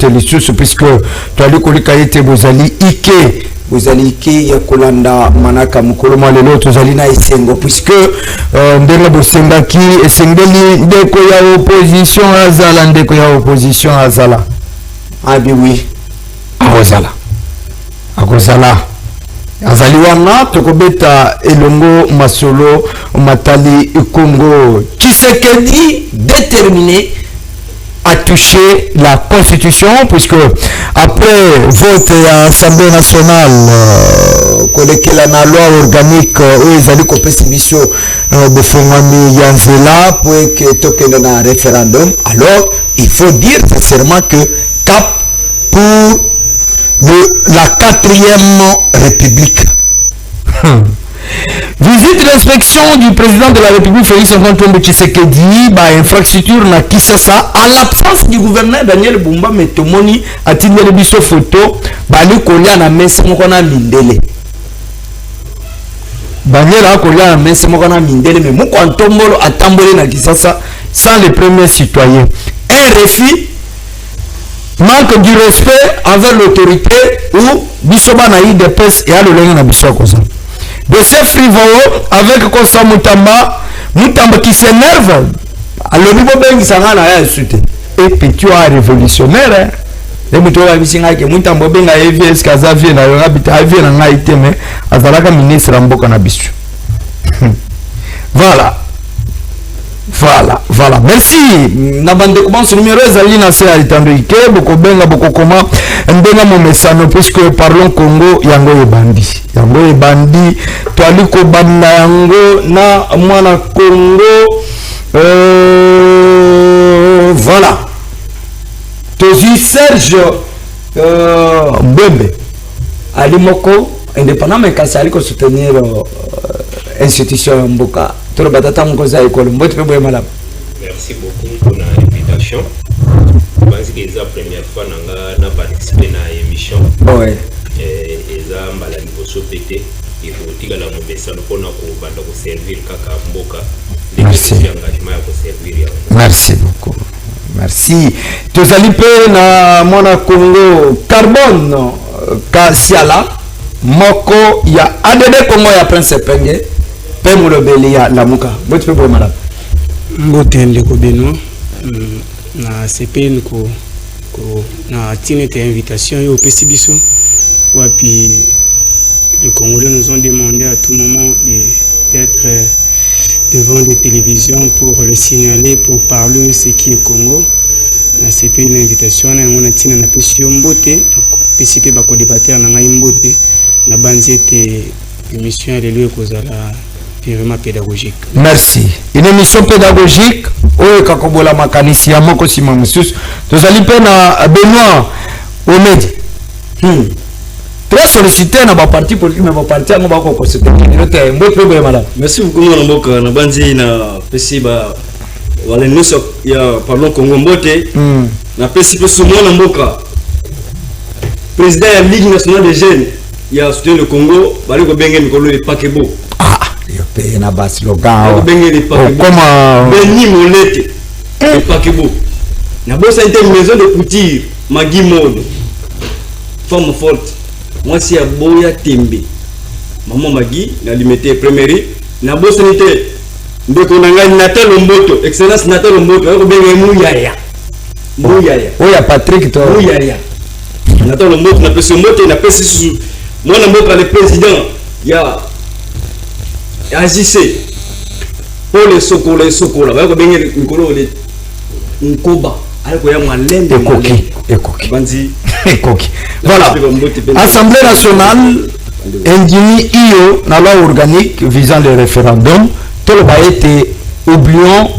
lisusu puisque toali kolika ete bozali ike ya kolanda manaka mokolo malelo tozali na esengo puisque ndenge bosengaki esengeli ndeko ya opposition azala abi oui akozala azali wana tokobeta elongo masolo matali Congo. Tshisekedi déterminé à toucher la constitution puisque après vote à l'Assemblée nationale kolekela na loi organique ezali kopesa biso bofongami ya nzela pour que tokende na référendum. Alors il faut dire sincèrement que cap pour la 4e République. Visite d'inspection du président de la République Félix Antoine Tshisekedi infrastructure na Kinshasa à l'absence du gouverneur Daniel Bumba Metomoni atindeli biso photo bali kolia na mesa moko na mindele. Daniel a kolia na mesa moko na mindele mais moko antombolo atamboli na Kinshasa sans les premiers citoyens. Un refus, manque du respect envers l'autorité ou bisoba na IDPS et à l'olenge na biso koza. De ces frivoles avec Kosa Mutamba qui s'énerve. Alors nous pouvons s'en aller à suite. Et puis tu es révolutionnaire. Les moutons à Vissinga qui Mutamba benga EVS Kazavie na Yorabita Avie na Naïté mais Azalaka ministre Rambo Cannabis. Voilà. Merci. Nabande commence numéro Zalina c'est à l'étendre Ike, beaucoup benga, beaucoup comment, ndenga mon message, puisque parlons Congo, yango e bandi, toaliko banda yango, na mwana Congo, voilà. Tozi Serge, Mbembe, Alimoko, indépendant, mais quand ça aliko soutenir, institution Mboka. Merci beaucoup pour l'invitation. Je pense que c'est la première fois que j'ai participé à l'émission. Oui. Et c'est la pété. Il faut que nous message pour nous servir Mboka. Merci. Merci beaucoup. Merci. Tu as dit que na Congo carbone Kasiala Moko ya ADD Congo ya Prince Penge. La muka. Madame. Mbotende ko beno na CPN ko na tinete invitation yo pesi biso wapi les Congolais nous ont demandé à tout moment d'être devant des télévisions pour le signaler, pour parler ce qui est Congo. Na CPN invitation na ngona tina na pesi yo mbote pesi pe bako débattre na ngai mbote na banzete émission ya lelo ekozala vraiment pédagogique. Merci. Une émission pédagogique. Oui, Kakobola Makanisi, Amoko Simon Moussous. Nous allons faire Benoît Omedi. Très sollicité dans ma partie politique, mais ma partie à mon bac au secteur. Merci beaucoup, mon Mboka. Na banzi na pesiba. Wale nous ya parlons Congo Mbote. Na pesiba sous mon Mboka. Président de la Ligue nationale des jeunes. Il y a soutenu le Congo. Bali ko benge mikolo le Pakebo. Na bas logan comment Beni Molete le Pakebo na bossa une maison de couture Magui Mode femme forte moi c'est Boya Tembe maman Magui na limité première na bossa nité ndeko nanga Natal Omboto excellence Natal Omboto ko benga Muyaya oya Patrick to Muyaya Natal Omboto na pesi Omboto na pesi sous moi na Mboka le président ya agissez pour les sokola va ko benga mikolo le nkoba aliko ya mwalende ekoki banzi ekoki voilà. Assemblée nationale indimi io na loi organique visant le référendum tout le a été oublions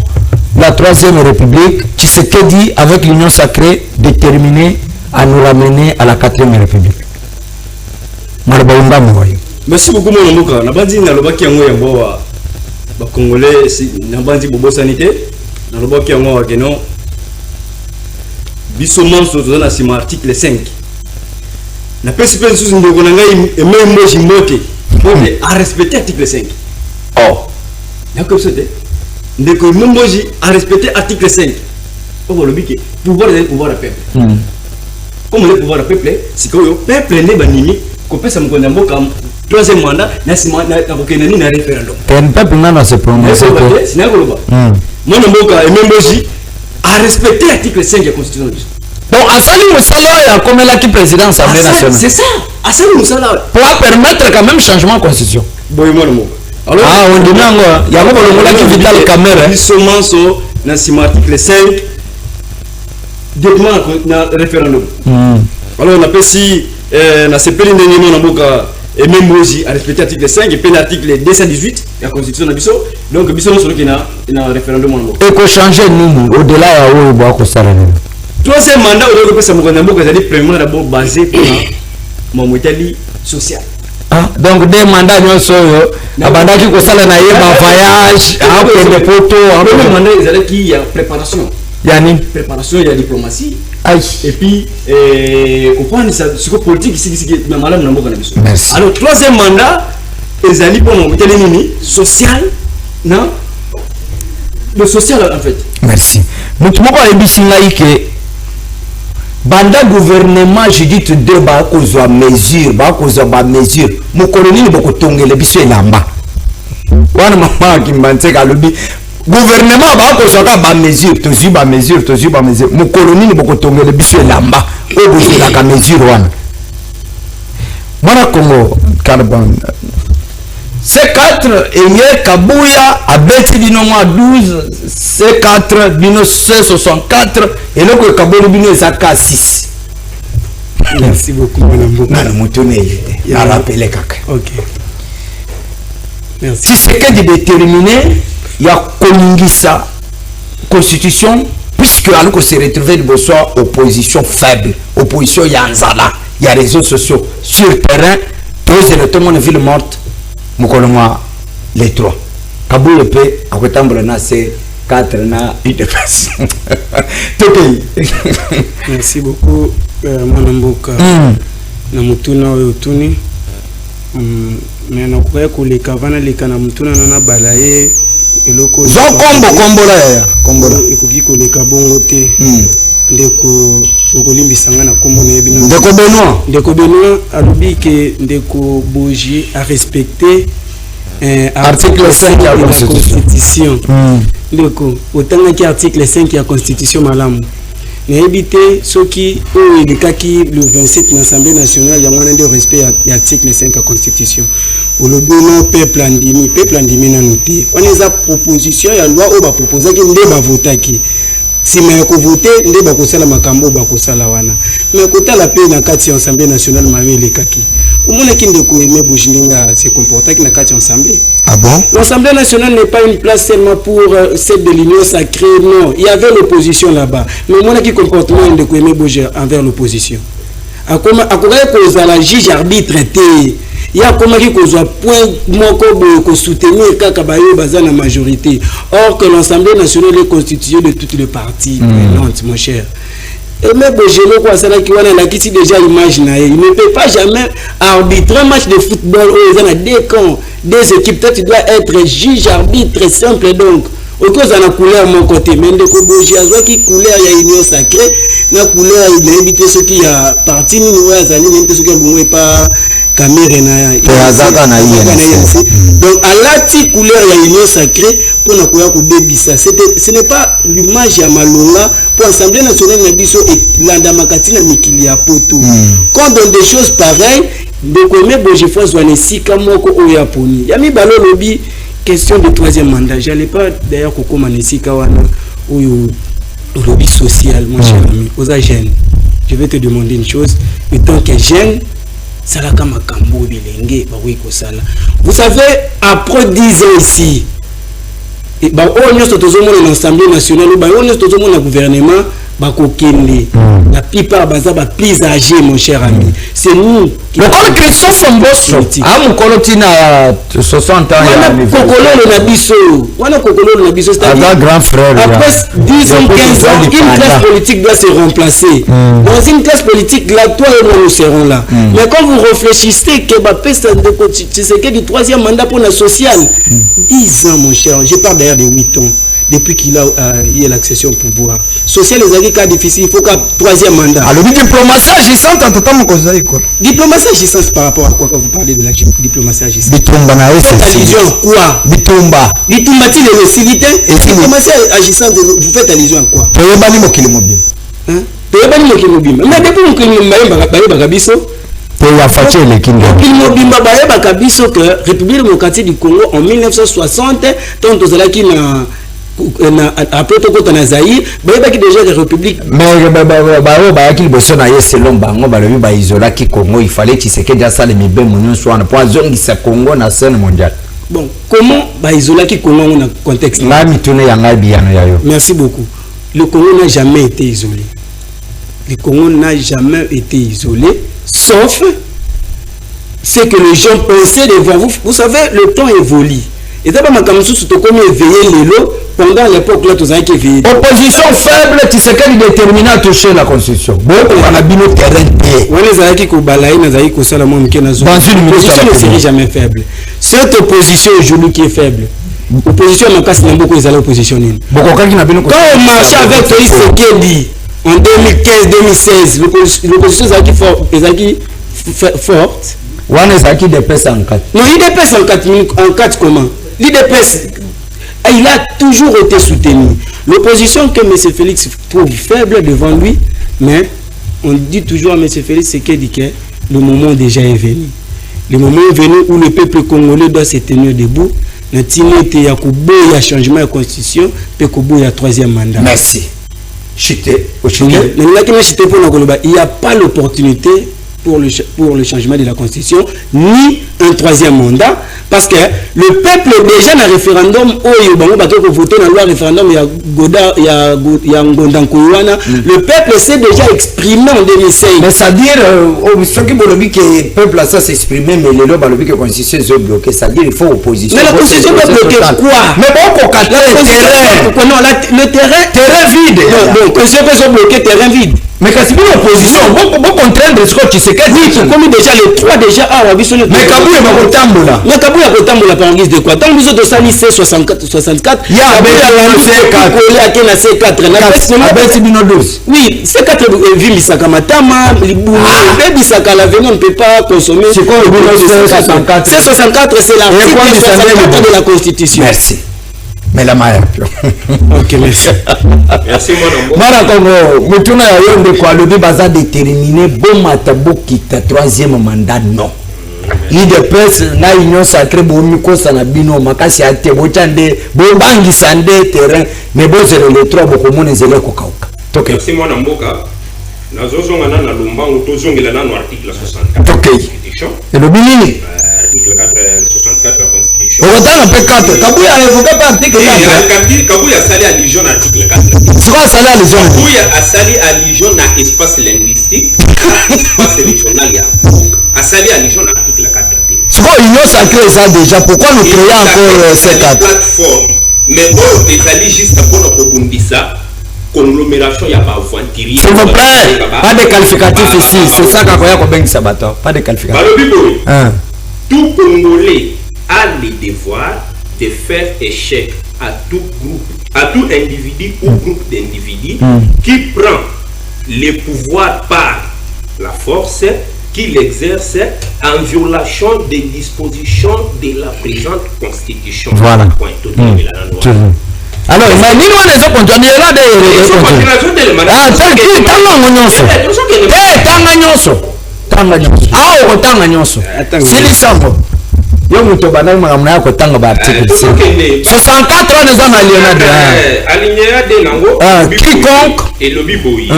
la 3e république Tshisekedi avec l'union sacrée déterminé à nous ramener à la 4e république. Marbaunga moyo. Merci beaucoup mon Mboka. Na bandi na lobaki yango ya boa ba Congolais na bandi bobo sanité na lobaki yango wa keno biso manso to na sima article 5 na PCP sous ndoko na ngai e même moji mote pour à respecter article 5. Na comme ça ndeko moji à respecter article 5. Pour le bique pouvoir à peuple. comme le pouvoir du peuple, c'est que le peuple n'est pas nimi, qu'on peut se mettre en troisième mandat, n'a un référendum. Le peuple n'a se prononcer. C'est un global. Moi, je a respecté l'article 5 de la Constitution. Donc, Assali Moussala a comme là qui président de l'Assemblée nationale. C'est ça, Assali Moussala. Pour permettre quand même changement de constitution. Bon, moi, alors, on dit non, il y a un qui vit dans la caméra. Ils sont dans l'article 5 demande un référendum. Alors, on appelle si dans ce pays et même aussi à respecter l'article 5 et puis l'article 218 de la Constitution de Bissau. Donc, Bissau, nous sommes un référendum. Et qu'on change nous, au-delà de où on va troisième mandat, on doit se premièrement d'abord basé pour mon modèle social. Donc, des mandats, nous sommes abandonnés qui voyage, après des photos. Le mandat, il y a préparation. Il y a préparation, il y a diplomatie. Aïe. Et puis, comprendre ce que politique ici, merci. Alors, troisième mandat, ils allaient pour mon modèle social, non? Le social, en fait. Merci. Nous avons dit que banda gouvernement, je dis tout deux, bah, cause de mesure, bah, cause de mesure. Mon colonie, beaucoup tongue, les bisous et lamba. Wana maman qui m'a dit que gouvernement, bah, cause de mesure, toujours ba mesure, toujours ba mesure. Mon colonie, beaucoup tongue, les bisous et lamba. Au bout de la mesure, wana. Voilà Congo, carbone. C4 et Kabouya a bêti bino mois 12, C4 bino 64 et là que Kabouya bino est à 6. Merci beaucoup madame Boko. Non, mon tourné il a rappelé caca. OK. Merci. Si c'est que de déterminer, il y a Koningisa constitution puisque alors que se retrouver de bonsoir opposition faible, opposition yanzala, il y a réseaux sociaux sur le terrain, tout le monde ville morte. Mukoloma les trois. Kabou le paix, à côté de c'est 4 na une de merci beaucoup, Manamboka. Namutuna Otuni. Mais nous croyons que les cavanes, les canamutuna, n'ont pas balayé. Jean Combo là. Combo là. Et que les cabongoté. Ndeko Okolimbi na kombo na yebino Ndeko Benoît alobi que Ndeko Boji a respecté article 5 de la Constitution. Ndeko otanga ki article 5 de la Constitution malamu na éviter ceux qui ont édikaki le 27 na Assemblée nationale ya mwana de respect ya article 5 de la Constitution. Olobi no peuple andimi na noté. On les a proposition ya loi o ba proposer ki nde ba votaki. Si mais ko voter nde ba ko sala makambo ba ko sala wana mais ko tala pe na kati Assemblée nationale mawe le kaki umone ki ndeko Aimé Bouchilinga se comporta ki na kati Assemblée. Ah bon? L'Assemblée nationale n'est pas une place seulement pour celle de l'union sacrée, non, il y avait l'opposition là-bas mais umone ki comportement ndeko Aimé Bouchilinga envers l'opposition akoma ko za la juge arbitre té il y a comment qui cause point moko ko soutenir kaka bayo baza na majorité or que l'Assemblée nationale est constituée de toutes les parties prenantes mon cher. Et même Bogelo quoi ça là qui wana la kiti déjà image na il ne peut pas jamais arbitrer un match de football où ils ont deux camps des équipes toi tu dois être juge arbitre simple donc au cause de la couleur mon côté mais de Koboji azwa qui couleur ya union sacrée na couleur il a invité ceux qui a parti ni ouais azali même ceux qui ont pas caméra na donc à la petite couleur ya union sacrée pour na koya ko bebisa ce n'est pas l'image ya malonga pour Assemblée nationale na biso et landa makati na mikili ya poto quand dans des choses pareilles de Aimé Bouchilinga zwane sika moko oya poni ya mi balo lobi question de troisième mandat j'allais pas d'ailleurs kokoma nesika wana oyo lobby social mon cher ami aux jeunes je vais te demander une chose étant que jeune salaka makambo bilenge ba oui ko sala vous savez après 10 ans ici et ba on est tozo mona l'Assemblée nationale ba on est tozo mona gouvernement ba kokende la plupart baza ba plus âgés mon cher ami c'est nous qui le Christophe Mbosso mon colotina 60 ans ya kokolo na biso wana kokolo na biso c'est grand frère après 10 ans 15 ans une classe politique doit se remplacer dans une classe politique là toi et moi nous serons là mais quand vous réfléchissez que ba peste de c'est que du troisième mandat pour la sociale 10 ans mon cher je parle d'ailleurs de 8 ans depuis qu'il a eu l'accession au pouvoir. Social les cas difficile, il faut qu'un troisième mandat. Alors, diplomatie agissante en tout temps, diplomatie agissante par rapport à quoi quand vous parlez de la diplomatie agissante? Bitumba na allusion à quoi? Bitumba. Bitumba tu les civilités. Et diplomatie agissante, vous faites allusion à quoi? Toyebani mokili mobile. Hein? Toyebani mokili mobile. Mais depuis mokili mobile bagabiso. Toya fache le kingo. Mokili mobile bagabiso que République démocratique du Congo en 1960 tant aux alaki après tout quand on a Zaïre, qui déjà des républiques. Mais qui bosse na yes selon bango balobi ba isola ki Congo, il fallait que c'est que déjà ça les mibé monyo soit na point zone qui Congo na scène mondiale. Bon, comment ba isola ki Congo dans contexte là mi tourner yanga biano yayo. Merci beaucoup. Le Congo n'a jamais été isolé. Le Congo n'a jamais été isolé, sauf ce que les gens pensaient devant vous. Vous savez, le temps évolue. Et d'abord, ma camarade, c'est comme éveiller les lots pendant l'époque là, tout ça qui éveillé. Opposition faible, tu sais qu'elle est déterminée à toucher la constitution. Bon, on a bien le terrain. On les a qui kobalaï, on a qui kosalamon, qui n'a l'opposition ne serait jamais faible. Cette opposition aujourd'hui qui est faible. Opposition n'a pas si beaucoup les opposition. Quand on marchait avec Toïs Sekedi en 2015-2016, l'opposition est forte. On est acquis des pèses en 4. Non, il dépasse en 4 comment? L'IDPS, il a toujours été soutenu. L'opposition que M. Félix trouve faible devant lui, mais on dit toujours à M. Félix c'est que le moment déjà est venu. Le moment est venu où le peuple congolais doit se tenir debout. Il y a changement de constitution, il y a troisième mandat. Merci. Il n'y a pas l'opportunité pour le changement de la constitution, ni un troisième mandat, parce que le peuple déjà dans le référendum, le peuple s'est déjà exprimé en 2016. Mais c'est-à-dire, ce qui veut dire que le peuple ça s'exprimer, mais les lois que la constitution est bloquée, c'est-à-dire qu'il faut opposition. Mais la constitution doit bloquer quoi? Mais bon, le terrain vide. Non, la constitution peut bloquer terrain vide. Mais quand c'est une opposition, vous contraindre ce que tu sais qu'est-ce comme déjà les trois déjà à mais Kabou est pas tambola. Mais Kabou est pas tambola par guise de quoi? Tant nous autres sali C64 il y a C4. Oui, C4 vit Misaka Matama, Misaka la on ne peut pas consommer. C'est quoi le C64? C64 c'est l'article 64 de la Constitution. Merci. Mais la maya. Ok, merci. Merci, mon Mara Congo, Mutuna Yonde quoi, le baza déterminé, bon matabo quitte troisième mandat, non. Il de presse, na union sacrée, bon miko sanabino, makasi ate, bochande, bon bangi sande terrain, mais bon c'est le trois, beaucoup mon zélé kokauka. Merci, mon amboka. Nazozonga na lumbango, tozongela na article 64. Ok. Et le bilini? Article 64 de la Constitution. On va un peu 4. Kabouya a évoqué par article 4. Kabouya a sali allusion à l'article 4. C'est quoi sali allusion? Kabouya a sali allusion à espace linguistique, espace régional, a sali allusion à l'article 4. C'est quoi union sacrée ça déjà? Pourquoi nous créons encore ces 4 plateformes? Mais bon, les alliés juste pour nous rebondir conglomération, il n'y a pas aventurier. S'il vous plaît, pas de qualificatif ici. C'est ça qu'on a comme Sabato. Pas de qualificatif. Tout Congolais a le devoir de faire échec à tout groupe, à tout individu ou groupe d'individus qui prend le pouvoir par la force, qui l'exerce en violation des dispositions de la présente Constitution. Voilà. Alors, mais nous les autres continuer là quiconque et le biboui.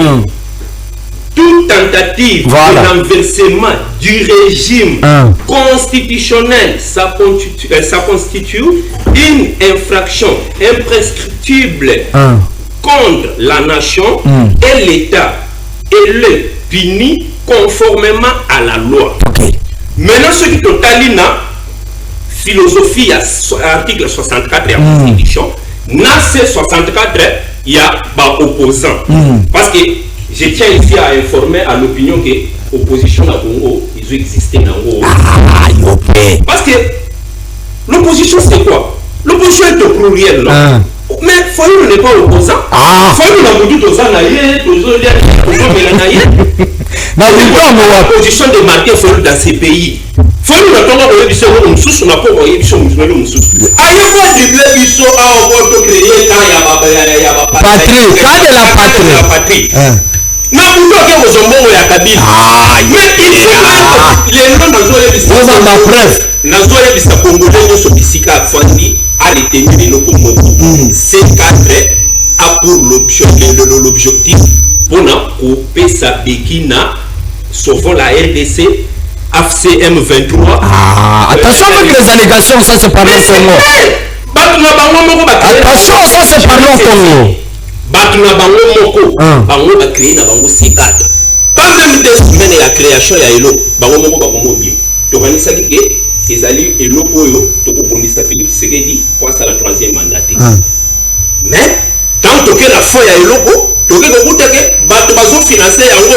Toute tentative de renversement du régime constitutionnel, ça constitue une infraction imprescriptible contre la nation et l'État. Et le punit conformément à la loi. Maintenant, ce qui est totalina, philosophie, article 64 de la Constitution, dans ce 64, il y a des opposants. Parce que je tiens ici à informer à l'opinion que l'opposition à Congo, ils ont existé dans Congo. Parce que l'opposition c'est quoi? L'opposition est au pluriel. mais Foyou n'est pas opposant. Foyou n'a pas dit tout ça, la position de marquer Foyou dans ces pays. Foyou n'a pas envoyé du seul homme sous, on n'a pas envoyé du seul homme sous. Aïe, quoi, du blé, du saut, à avoir créé quand il y a patrie, quand de la patrie. Na buto ke ozombo ya Kabila. Mais il faut les noms dans les bisa congolais no sobisika fandi à retenir les locaux moko. C'est cadre a pour l'objectif pour na couper sa béquina sauvant la RDC AFCM 23. Attention avec les allégations, ça c'est par le Congo. Attention, ça c'est par le Congo. Batuna bango moko bango ba créer na bango C4 pas même 2 semaines la création ya elo bango moko ba komo bien to kanisa ki ezali elo oyo to ko bondisa Félix Tshisekedi pour ça la 3e mandat mais tant que la foi ya elo to ke ko kutake bato bazo financer yango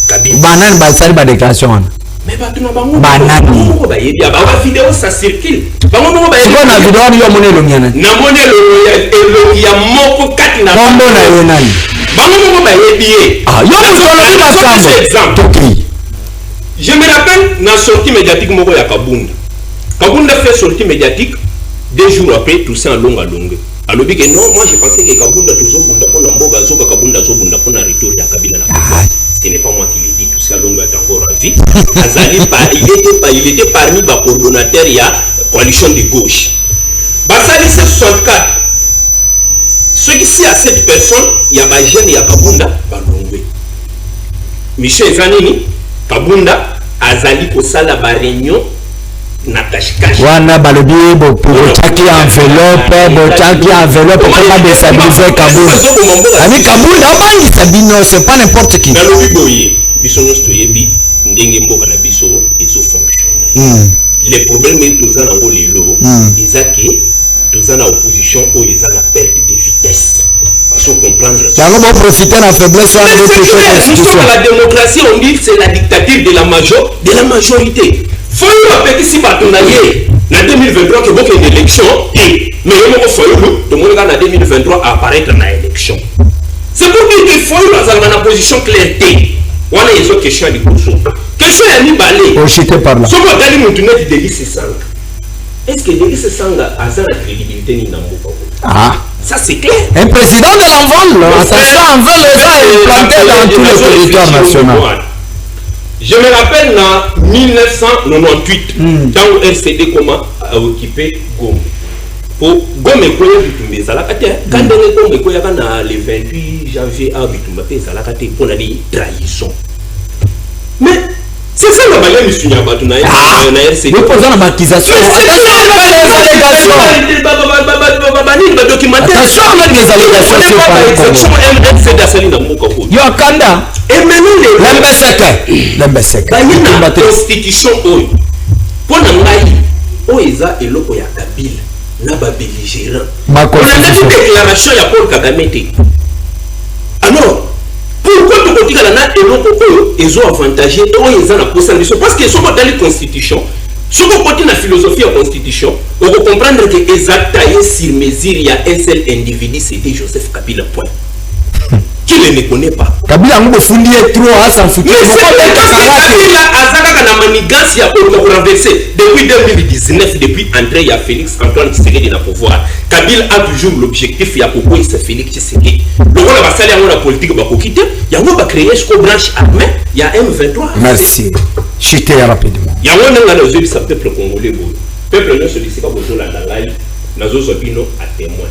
Kabila banane ba sali ba déclaration. Mais batuna bango banane ba yebi ba vidéo ça circule bango moko ba yebi na vidéo ni yo monelo nyana na monelo ya moko kati na bombo na yo nani bango moko ba yebi yo je me rappelle na sortie médiatique moko ya Kabunda fait sortie médiatique 2 jours après tout ça en longue alors que non moi je pensais que Kabunda toujours bunda pour mboga zoka Kabunda zo bunda pour retour ya Kabila na ce n'est pas moi qui l'ai dit, tout ça longue est encore en vie. Il était parmi les coordonnateurs de la coalition de gauche. Basali 64. Ce qui c'est à cette personne, il y a des jeunes, il y a Kabunda, Michel Zanini, Kabunda, Azali Kosala ba réunion, Nakash. Wana balobi bochaki enveloppe pour pas déstabiliser Kabunda. Ami Kabunda bangi sabino, c'est pas n'importe qui. Nalobi boye, biso nyonso toyebi ndenge mboka na biso ezo fonctionner. Les problèmes tous en ango lelo, ezaki tous en opposition ou ils en perte de vitesse. Parce qu'on comprendre ça. On va profiter de la faiblesse de la démocratie, on dit que c'est la dictature de la majorité. Faut y appeler si batonaye en 2023 que beaucoup d'élections et mais il faut tout le monde en 2023 apparaître dans l'élection. C'est pour dire qu'il faut dans la position clarté. Voilà les autres questions du courson. Question est mis balé. On chite par là. Ce qu'on a dit mon tournée de Délice Sanga. Est-ce que Délice Sanga a sa crédibilité ni n'ambo? Ça c'est clair. Un président de l'envol, attention, envol est implanté dans tous les territoires nationaux. Je me rappelle en 1998, quand RCD a occupé Gome. Pour Gome, quand le 28 janvier, on a dit trahison. Mais c'est ça le balai, monsieur Nyabatuna. RCD. Nous posons la baptisation. Attention, on a des allégations. Yo Kanda. Et maintenant, la constitution, pour nous, Oeza et Loko ya Kabila, n'a pas belligérant. On a dit déclaration ya Paul Kagame. Alors, pourquoi tu continues à la et Loko ils ont avantagé et ils ont la possibilité parce qu'ils sont dans la constitution. Si on continue la philosophie de la constitution, on va comprendre que exactement sur mesure, il y a un seul individu, c'était Joseph Kabila. Point. Qui ne connaît pas. Kabila a fondé trop à s'en foutre. Mais c'est parce que Kabila a la manigance pour renverser. Depuis 2019, depuis André, il y a Félix Antoine Tshisekedi dans le pouvoir. Kabila a toujours l'objectif, il y a pourquoi il s'est Félix Tshisekedi. Donc on va saluer la politique, il va quitter. Il y a un créer une branche armée, il y a M23. Merci. Chutez rapidement. Il y a un peuple congolais. Le peuple ne se dit pas que la live, nous avons à témoin.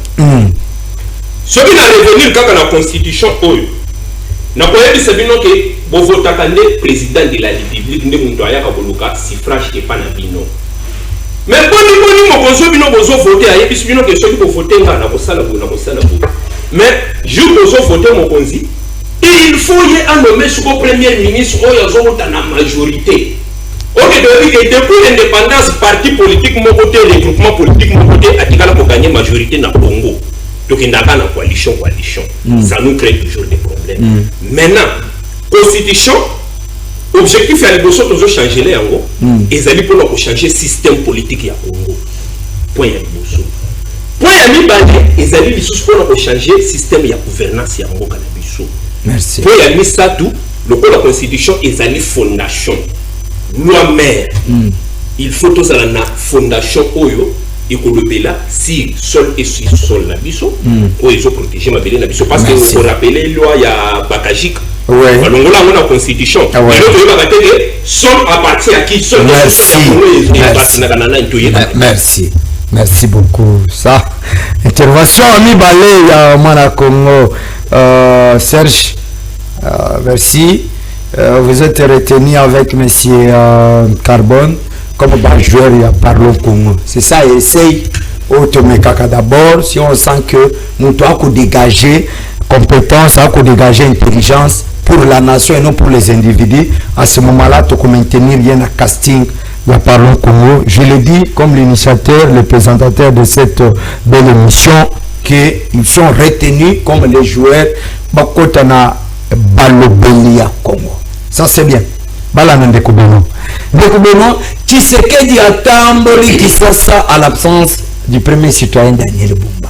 Ce qui n'a revenu quand la constitution n'a pas dit que vous votez le président de la République ne montoya kaboluka suffrage et pas nabino. Mais boni mon bonzo bino bozo voter aye biso bino que ceux qui voter nga na kosala bo. Mais je bozo voter mon konzi il faut y nommer ce premier ministre ou yazo dans la majorité. OK depuis l'indépendance parti politique mon côté regroupement politique mon côté atikala pour gagner majorité na Congo. Donc il n'y a pas de coalition. Ça nous crée toujours des problèmes. Maintenant, constitution, objectif est de changer les Congo. Et ça pour changer le système politique à Congo. Point. point ya mibale ezali lisusu mpona changer système ya gouvernance ya mboka na biso. Merci. Point ya misatu lokola constitution ezali fondation loi mère. Il faut tous à la fondation oyo ekolobela si sol et si sol na biso oyo ezo protéger mabele na biso parce que on rappelle loi ya Bakajika. Ouais. Balongola on a constitution. Et l'autre il va battre sol appartient à qui sol. Merci. Merci beaucoup. Ça, intervention ami Balé, ya Mwana Congo, Serge, merci. Vous êtes retenu avec monsieur Carbone comme joueur à Parlons Congo. C'est ça, essaye Automekaka d'abord. Si on sent que nous devons dégager compétence, dégager intelligence pour la nation et non pour les individus, à ce moment-là, tu peux maintenir rien à casting. La Parlons Congo, je le dis comme l'initiateur, le présentateur de cette belle émission, qu'ils sont retenus comme les joueurs Bakotana Balobelia Congo. Ça c'est bien. Balana Ndekubeno. Ndekubeno, Tshisekedi a tamboli Kisasa à l'absence du premier citoyen Daniel Bumba.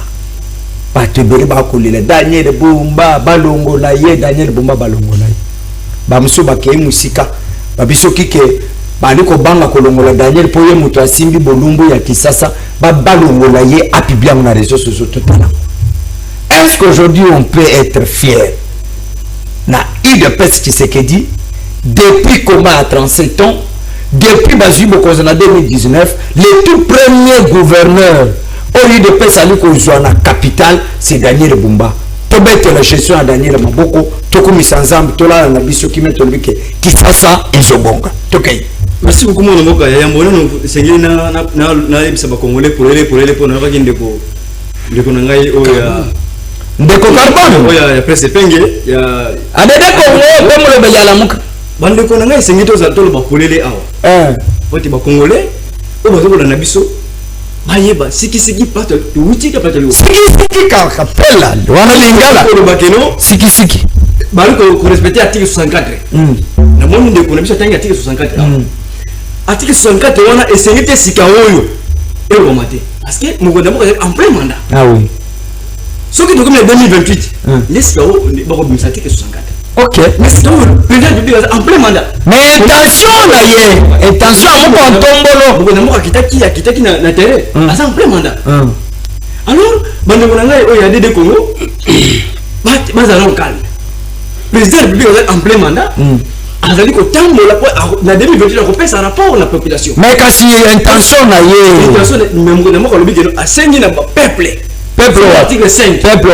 Batebele bakolele Daniel Bumba, Balongola ye, Daniel Bumba Balongola ye. Bamso bakei musika, babiso kike baliko banga kolongola Daniel poye mutu asimbi bolumbu ya Kisasa balongola ye apibia na réseaux sociaux totalement. Est-ce qu'aujourd'hui on peut être fier na UDPS Tshisekedi depuis combat à 37 ans, depuis Bazui Bokozana en 2019, le tout premier gouverneur au UDPS ali kozwa na capitale c'est Daniel Bumba. Tobete la gestion à Daniel Maboko, tokumisa nzambe tola na biso kimetolike Kisasa ezobonga. Tokei. Merci beaucoup mon mboka ya mbona sengeli na ebisa ba congolais pour na ba ndeko na ngai oya ndeko Carbone oya ya presse penge ya adede Congo comme le bayalamuka bandeko na ngai sengeli to za tolo ba polele awa poti ba congolais o ba zokola na biso bayeba siki pato tuutika pato lo siki kapela wana lingala ko bakeno siki bari ko respecter article 64 na moni ndeko na biso tangi article 64 article 64 wana esengete sika oyo elo mate parce que mokonda moko en plein mandat. Ah oui. Ce qui est comme en 2028 laisse là bako bimisa article 64. OK. Mais c'est donc président en plein mandat. Mais attention là yé, attention à mon tombolo. Mokonda moko akitaki na terrain, asa en plein mandat. Alors bande monanga oyo ya DD Congo bazala calme. Président de la République en plein mandat. Azali ko tambola po na 2028 ko pesa rapport la population. Mais kasi intention na ye. Intention même na moko lobi que asengi na peuple article 5 peuple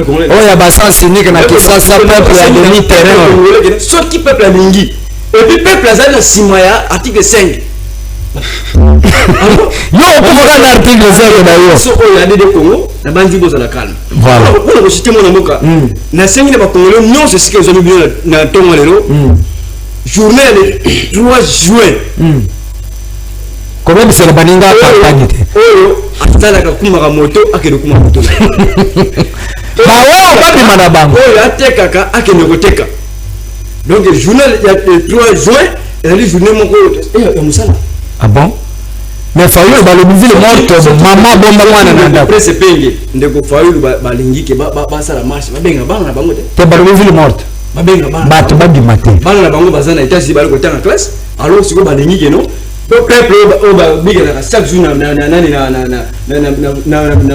congolais. Oh ya basa sinika na Kisasa peuple ya demi terrain. Soit qui peuple a mingi et puis peuple azali na simaya article 5. Yo pour regarder l'article 5 d'ailleurs. So o ya DD Congo na bandi boza la calme. Voilà. Pour le citer mon amoka. Na sengi na ba congolais non c'est ce que ils ont bien na tongo lelo. Journée le 3 juin. Comment c'est le baninga campagne? Oh, atala ka kuma ka moto akene kuma moto. Ba wa papi manabango. Oh ya teka ka akene koteka. Donc le journal il y a le 3 juin et la journée mon ko et musala. Ah bon? Mais Fayulu ba le ville morte maman bomba mwana na ndako. Presse penge ndeko Fayulu ba lingi ke ba sala marche ba benga bana na bango te. Te ba le ville morte. Ba benga bana. Ba to ba di matin. Bana na bango bazana etasi ba ko tanga classe. Alors siko ba lingi ke no. Peuple ba biga na chaque jour na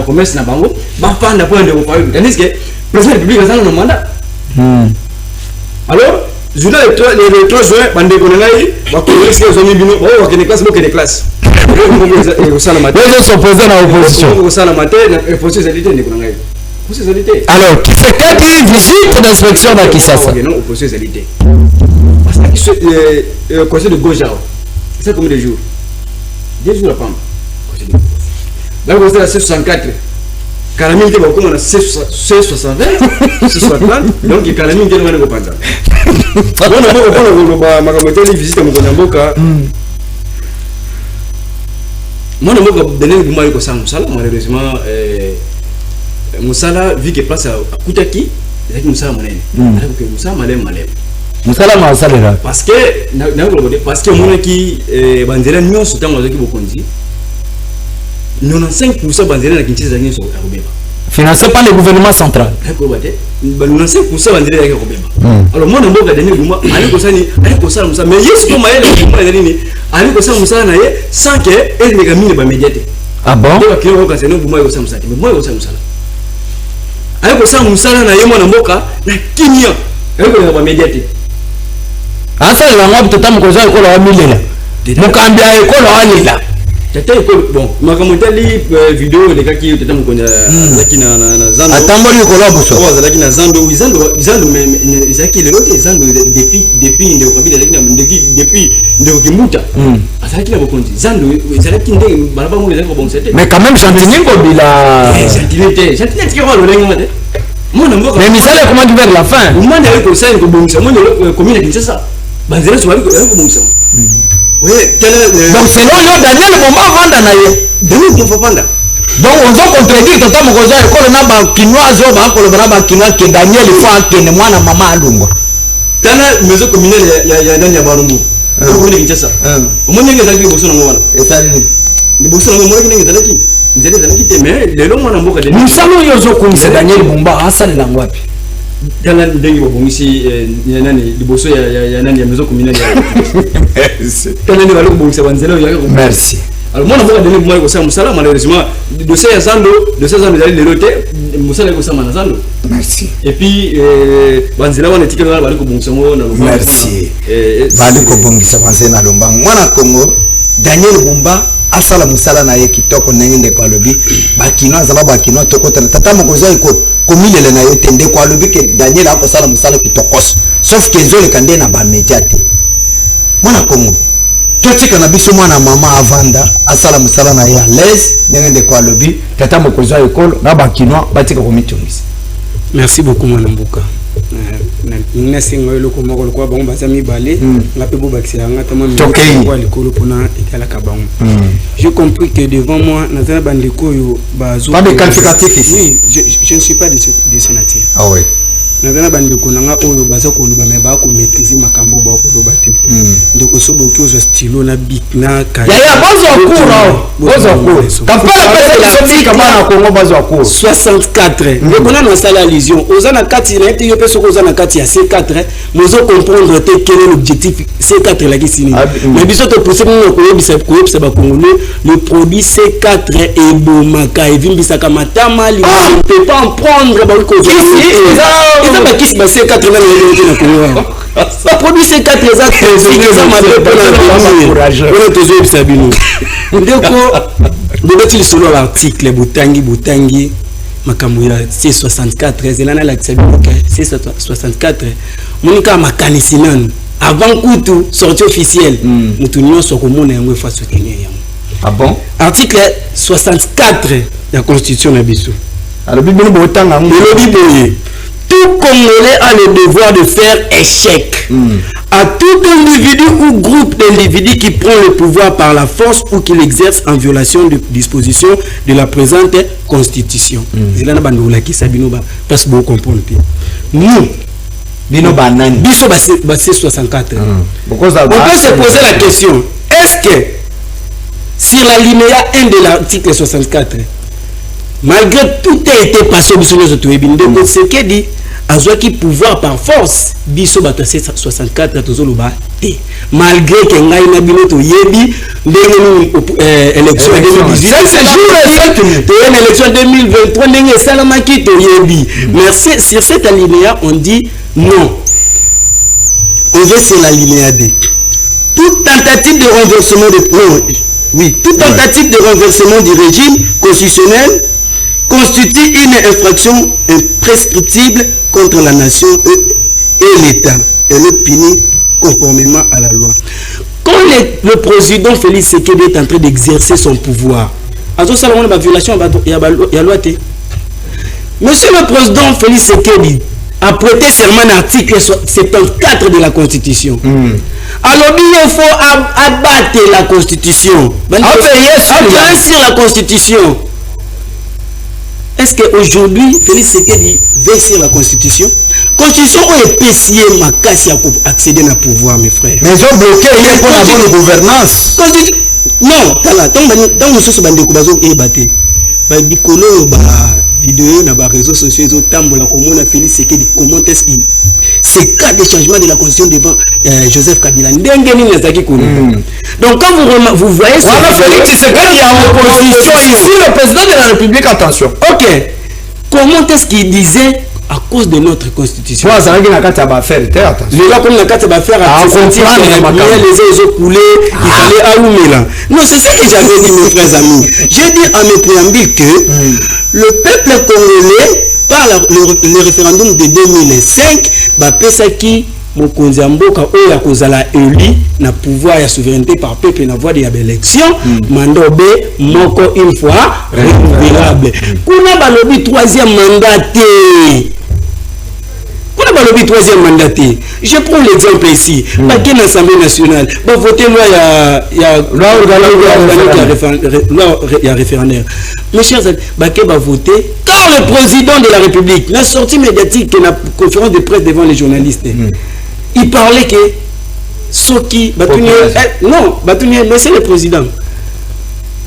commerce na bango ba fanda point de Fayulu. Tandis que président public bazana na mandat. Alors journal le 3 juin bande ko ngai ba ko risque zo mi bino ba ko ne classe mo ke ne classe. Les s'opposer à l'opposition. Alors, qui se qualifie visite d'inspection dans Kisasa? Non, opposition égalité. Parce que le conseil de Goja, c'est combien de jours? 10 jours à prendre. Là, vous êtes à 64. Calamine qui va comme on a 660, 660, donc il calamine qui va nous reprendre. On a ma visite à Mokonamboka. Moi, je vais donner le moyen de Moussala. Malheureusement, Moussala, vu que place à Koutaki, il y a Moussala Malem. Moussala Malem. Moussala Malem. Parce que, mon qui, Bandera, nous sommes dans le Bokondi. 95% banzela na Kinshasa ngi so akobeba. Financé par le gouvernement central. 95% banzela yake akobeba. Alors moi mboka Daniel Bumba ali ko sala musa mais yes ko mayele Bumba nini ali ko sala musa na ye sans que elle ne gamine ba médiaté. Ah bon? Donc akili ko kaseno Bumba yo sala musa mais moi yo sala musa. Ali ko sala musa na ye mwana mboka na kimia. Elle ko ba médiaté. Asa la ngwa tata mkoza ekolo wa milela. Mukambia ekolo wa lela. Tata ekolo bon makamotali vidéo les gars qui tata mkonya lakini na zando. Atamboli ekolo boso. Ouais, lakini na zando mais zaki le lote zando depuis ndio kabila lakini depuis ndio kimuta. Asaki na bokonzi. Zando zaki ndenge baraba mo zaki bon c'était. Mais quand même Chantiningo bila Chantiningo kwa lo lengo mate. Mona mboka. Mais misale comment vers la fin. Mwana yako saini ko bonsa. Mwana yako commune Kinshasa. Banzela so yako bonsa. Oui, donc selon yo Daniel Bumba vanda na ye. Daniel Bumba vanda. Donc on doit contredire tata mokoza ekolo na ba kinoise o ba kolo na ba kinoise que Daniel faut akene mwana mama alungwa. Tana maison communale ya ndani ya Barumbu. Ko ni Kinshasa. Omonye ngezaki boso na mwana. Esali ni boso na mwana ngene ngezaki. Nzele zalaki te mais lelo mwana mboka de. Musalo yozo kunisa Daniel Bumba asali na ngwapi. Tana ndenge bobongisi nani liboso ya nani ya maison communale ya. Tana ni balo bobongisa banzela ya. Merci. Alors moi on donné moi ko sa musala malheureusement dossier ya Zando dali lelo te musala ko sa mana Zando. Merci. Et puis banzela wana tikela bali ko bongisa ngo na lomba. Merci. Bali ko bongisa banzela na lomba. Mwana Kongo Daniel Bumba asala musala na ye kitoko ndenge ndeko alobi bakino azala bakino toko tata mokoza iko komilele na yo tende ko alobi ke Daniel akosala musala kitokos sauf que zole kande na ba médiaté mwana Kongo totika na biso mwana mama avanda asala musala na ye à l'aise ndenge ndeko alobi tata mokoza iko na bakino batika komitungisa. Merci beaucoup mwana mbuka. Na singo yo ko moko ko ba ngomba sami balé ngape bo bakisela ngata mama ko likolo pona ekala ka bango. J'ai compris que devant moi nazana bandeko yo bazo pas de qualificatif ici. Oui, je ne suis pas de ce nature. Ah ouais. Nazana bandeko nanga oyo baza ko loba me ba ko maîtriser makambo ba ko loba te. Ndeko so boki zo stylo na bic na ka. Ya bazo cours. Kapala pesa la fika bana Kongo bazo cours. 64. Ndeko na sala allusion. Ozana kati na ete yo peso ko ozana kati ya C4. Mozo comprendre te quel est l'objectif C4 la kisini. Mais biso to pousser mo ko yebisa ba Congolais le produit C4 est bomaka et vimbisa kamatama li ne peut pas en prendre ba ko. Ils ont bâti ce C4 là na Congo. Le produit C4 les a ça m'a fait courageux. On est toujours sabino. Donc il solo l'article Butangi makamwira C64 zelana la sabino C64 monika makanisinano avant kutu sortie officielle mutunyo sokomona yango fa soutenir yango. Ah bon? Article 64 de la Constitution na biso. Alors Bible botanga tout Congolais a le devoir de faire échec à tout individu ou groupe d'individus qui prend le pouvoir par la force ou qui l'exerce en violation de dispositions de la présente Constitution. C'est là qui sabino parce que vous comprenez. Nous, biso c'est 64. On peut se poser la question, est-ce que sur l'alinéa 1 de l'article 64, malgré tout a été passé au biso de ce qui dit azwaki pouvoir par force biso bato 64 tozoloba te malgré que ngai na bino to yebi ndenge élection 2018 c'est jour et élection 2023 ndenge salamaki to yebi mais sur cette alinéa on dit non. On veut sur l'alinéa D. Toute tentative de renversement toute tentative de renversement du régime constitutionnel constitue une infraction imprescriptible contre la nation et l'État. Elle est punie conformément à la loi. Quand le président Félix Tshisekedi est en train d'exercer son pouvoir, monsieur le président Félix Tshisekedi a prêté serment à l'article 74 de la Constitution. Alors il faut abattre la Constitution. Appuyer sur la Constitution. Est-ce qu'aujourd'hui, Félix Tshisekedi veille sur la Constitution? Constitution est PCA Makassi à accéder au pouvoir, mes frères. Mais ils ont bloqué, il y a pour la bonne gouvernance. non tala tant mosusu bandeko bazoyeba te badikolo ba vidéo na ba réseaux sociaux ezotambola komona Félix Tshisekedi comment est-ce qu'il ces cas de changement de la constitution devant Joseph Kabila ndenge nini nazaki kolo. Donc quand vous voyez ça, Félix Tshisekedi en opposition ici, le président de la République, attention. Ok, comment est-ce qu'il disait à cause de notre constitution? Les gars comme la carte va faire les eaux coulées, il fallait allumer là. Non, c'est ça que j'avais dit, mes frères amis. J'ai dit à mes préambules que le peuple congolais, par le référendum de 2005, Pesaki mokonzi ya mboka oyo ya kozala élu na pouvoir ya souveraineté par peuple na voie de élection mandobe moko une fois renouvelable. Kuna balobi troisième mandat. Kuna balobi troisième mandat. Je prends l'exemple ici. Baké na l'Assemblée nationale, ba voter loi ya référendaire. Mes chers amis, baké ba voter quand le président de la République la sortie médiatique de la conférence de presse devant les journalistes. Il parlait que Soki non, laissez le président.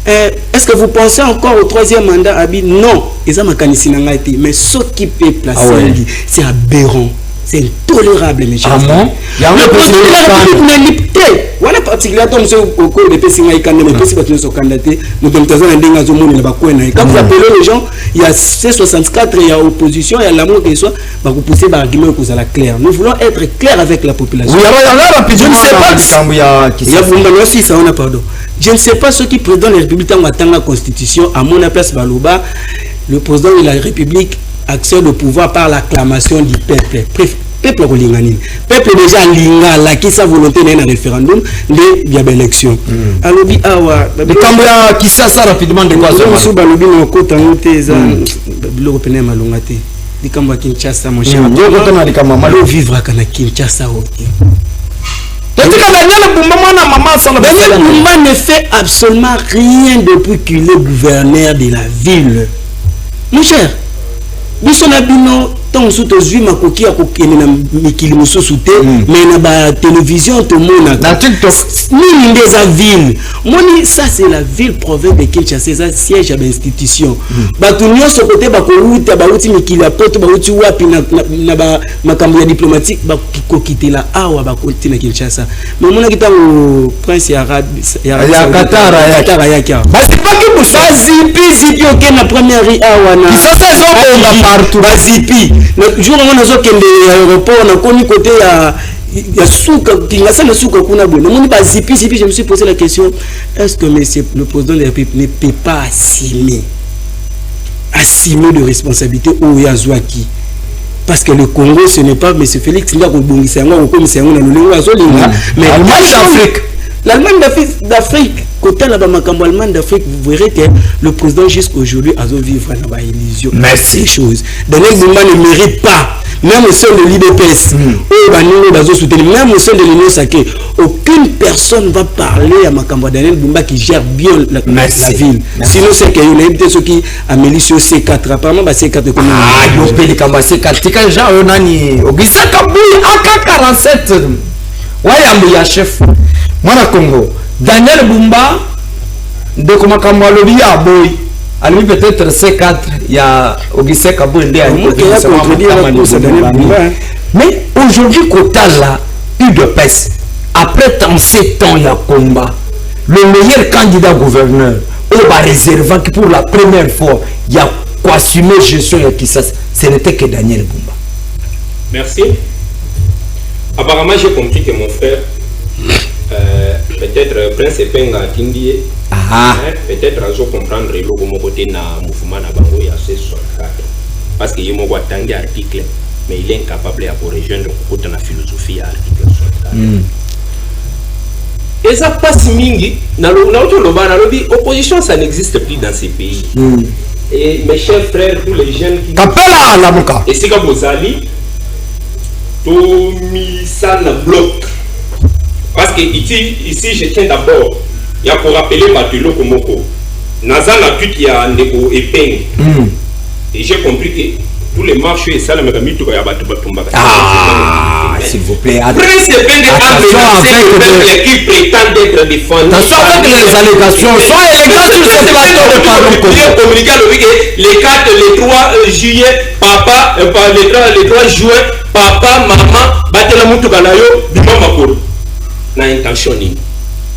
Est-ce que vous pensez encore au troisième mandat Abi? Non, mais Soki peuple c'est aberrant, c'est intolérable, mes chers. Le président de la République n'est lipté. Voilà particulièrement au cours des PCA et quand même les sont candidatés. Nous sommes dans un endroit quand vous appelez les gens, il y a C64, il y a opposition, il y a l'amour qui soit, vous poussez par argument que vous allez clair. Nous voulons être clairs avec la population. Je ne sais pas. Je ne sais pas ce qui président de la République attend la Constitution à mon place Baloba. Le président de la République accède au pouvoir par l'acclamation du peuple. Peuple peuple déjà linga qui sa volonté d'un référendum de la élection. Alobi awa de Kambia qui ça rapidement de quoi ça so balobi no kota ngote za biloko pene malonga te di Kambia Kinshasa mon cher yo kota na likama malo vivre kana Kinshasa oti Daniel Bumba ne fait absolument rien depuis qu'il est gouverneur de la ville. Mon cher, Bissonabino, tant sous tes yeux, ma coquille à coquille, mais na ba télévision, tout le monde a ni des villes. Moni, ça c'est la ville province de Kinshasa, c'est siège à l'institution. Batunio, ce côté, Bakoruta, Baouti, Mikila, Poto, Baouti, Wapi, na makambo diplomatique, Bakokite la Awa, Bakoti, na Kinshasa. Mais mon akita au prince arabe, ya Qatar, c'est pas que pour ça, Zipi, ok, la première Awa, na. Ça c'est partout. Zipi. Le jour où on a sorti de l'aéroport, on a connu côté il y a souka, il y a ça le souka qu'on a bon. On a pas zipi, je me suis posé la question, est-ce que monsieur le président de la République ne peut pas assumer de responsabilité au Yazouaki? Parce que le Congo, ce n'est pas monsieur Félix Tshisekedi qui mais l'Allemagne d'Afrique, côté là-bas, l'Allemagne d'Afrique, vous verrez que le président jusqu'aujourd'hui a vivre dans la illusion. Merci. Ces choses. Daniel Bumba ne mérite pas, même au sein de l'IDPS, même au sein de l'Union sacrée, aucune personne ne va parler à Makamba Daniel Bumba qui gère bien la ville. Sinon, c'est qu'il y a une ceux qui a mis sur C4. Apparemment, C4 comme il y a C4. C'est quand j'ai un ami, au AK-47. Ouais, il y a un chef. Moi, Congo, Daniel Bumba, de comment Kamalobi a boy, à lui peut-être C4, il y a Augustin Kabou et mais aujourd'hui, Kotala, UDPS, après tant 7 ans, il y a combat. Le meilleur candidat gouverneur, on va réserver que pour la première fois, il y a quoi assumer gestion et qui ça, ce n'était que Daniel Bumba. Merci. Apparemment, j'ai compris que mon frère. Peut-être Prince Epenga Tindie, peut-être à comprendre le côté na mouvement na bango ya C64 parce que yemo wa tangi article mais il est incapable à rejoindre côté na philosophie article 64 et ça passe mingi na lobi opposition ça n'existe plus dans ces pays et mes chers frères tous les jeunes qui Kapela la boka et c'est comme Bozali tout mis ça na bloc. Parce que ici je tiens d'abord, il y a pour rappeler Batulo Komoko. Nazan a tout qui a un déco épingle. Et j'ai compris que tous les marchés, ça, le mécanisme, il y a Batubatumba. S'il vous plaît. Prince Epingle a menacé le peuple qui méritant d'être défendu. Avec les allégations, soit élégant sur ce plateau de parler communiqué les 3 juillet, papa, les 3 juin, papa, maman, batela mutu kanayo, bima makolo. Na intention ni.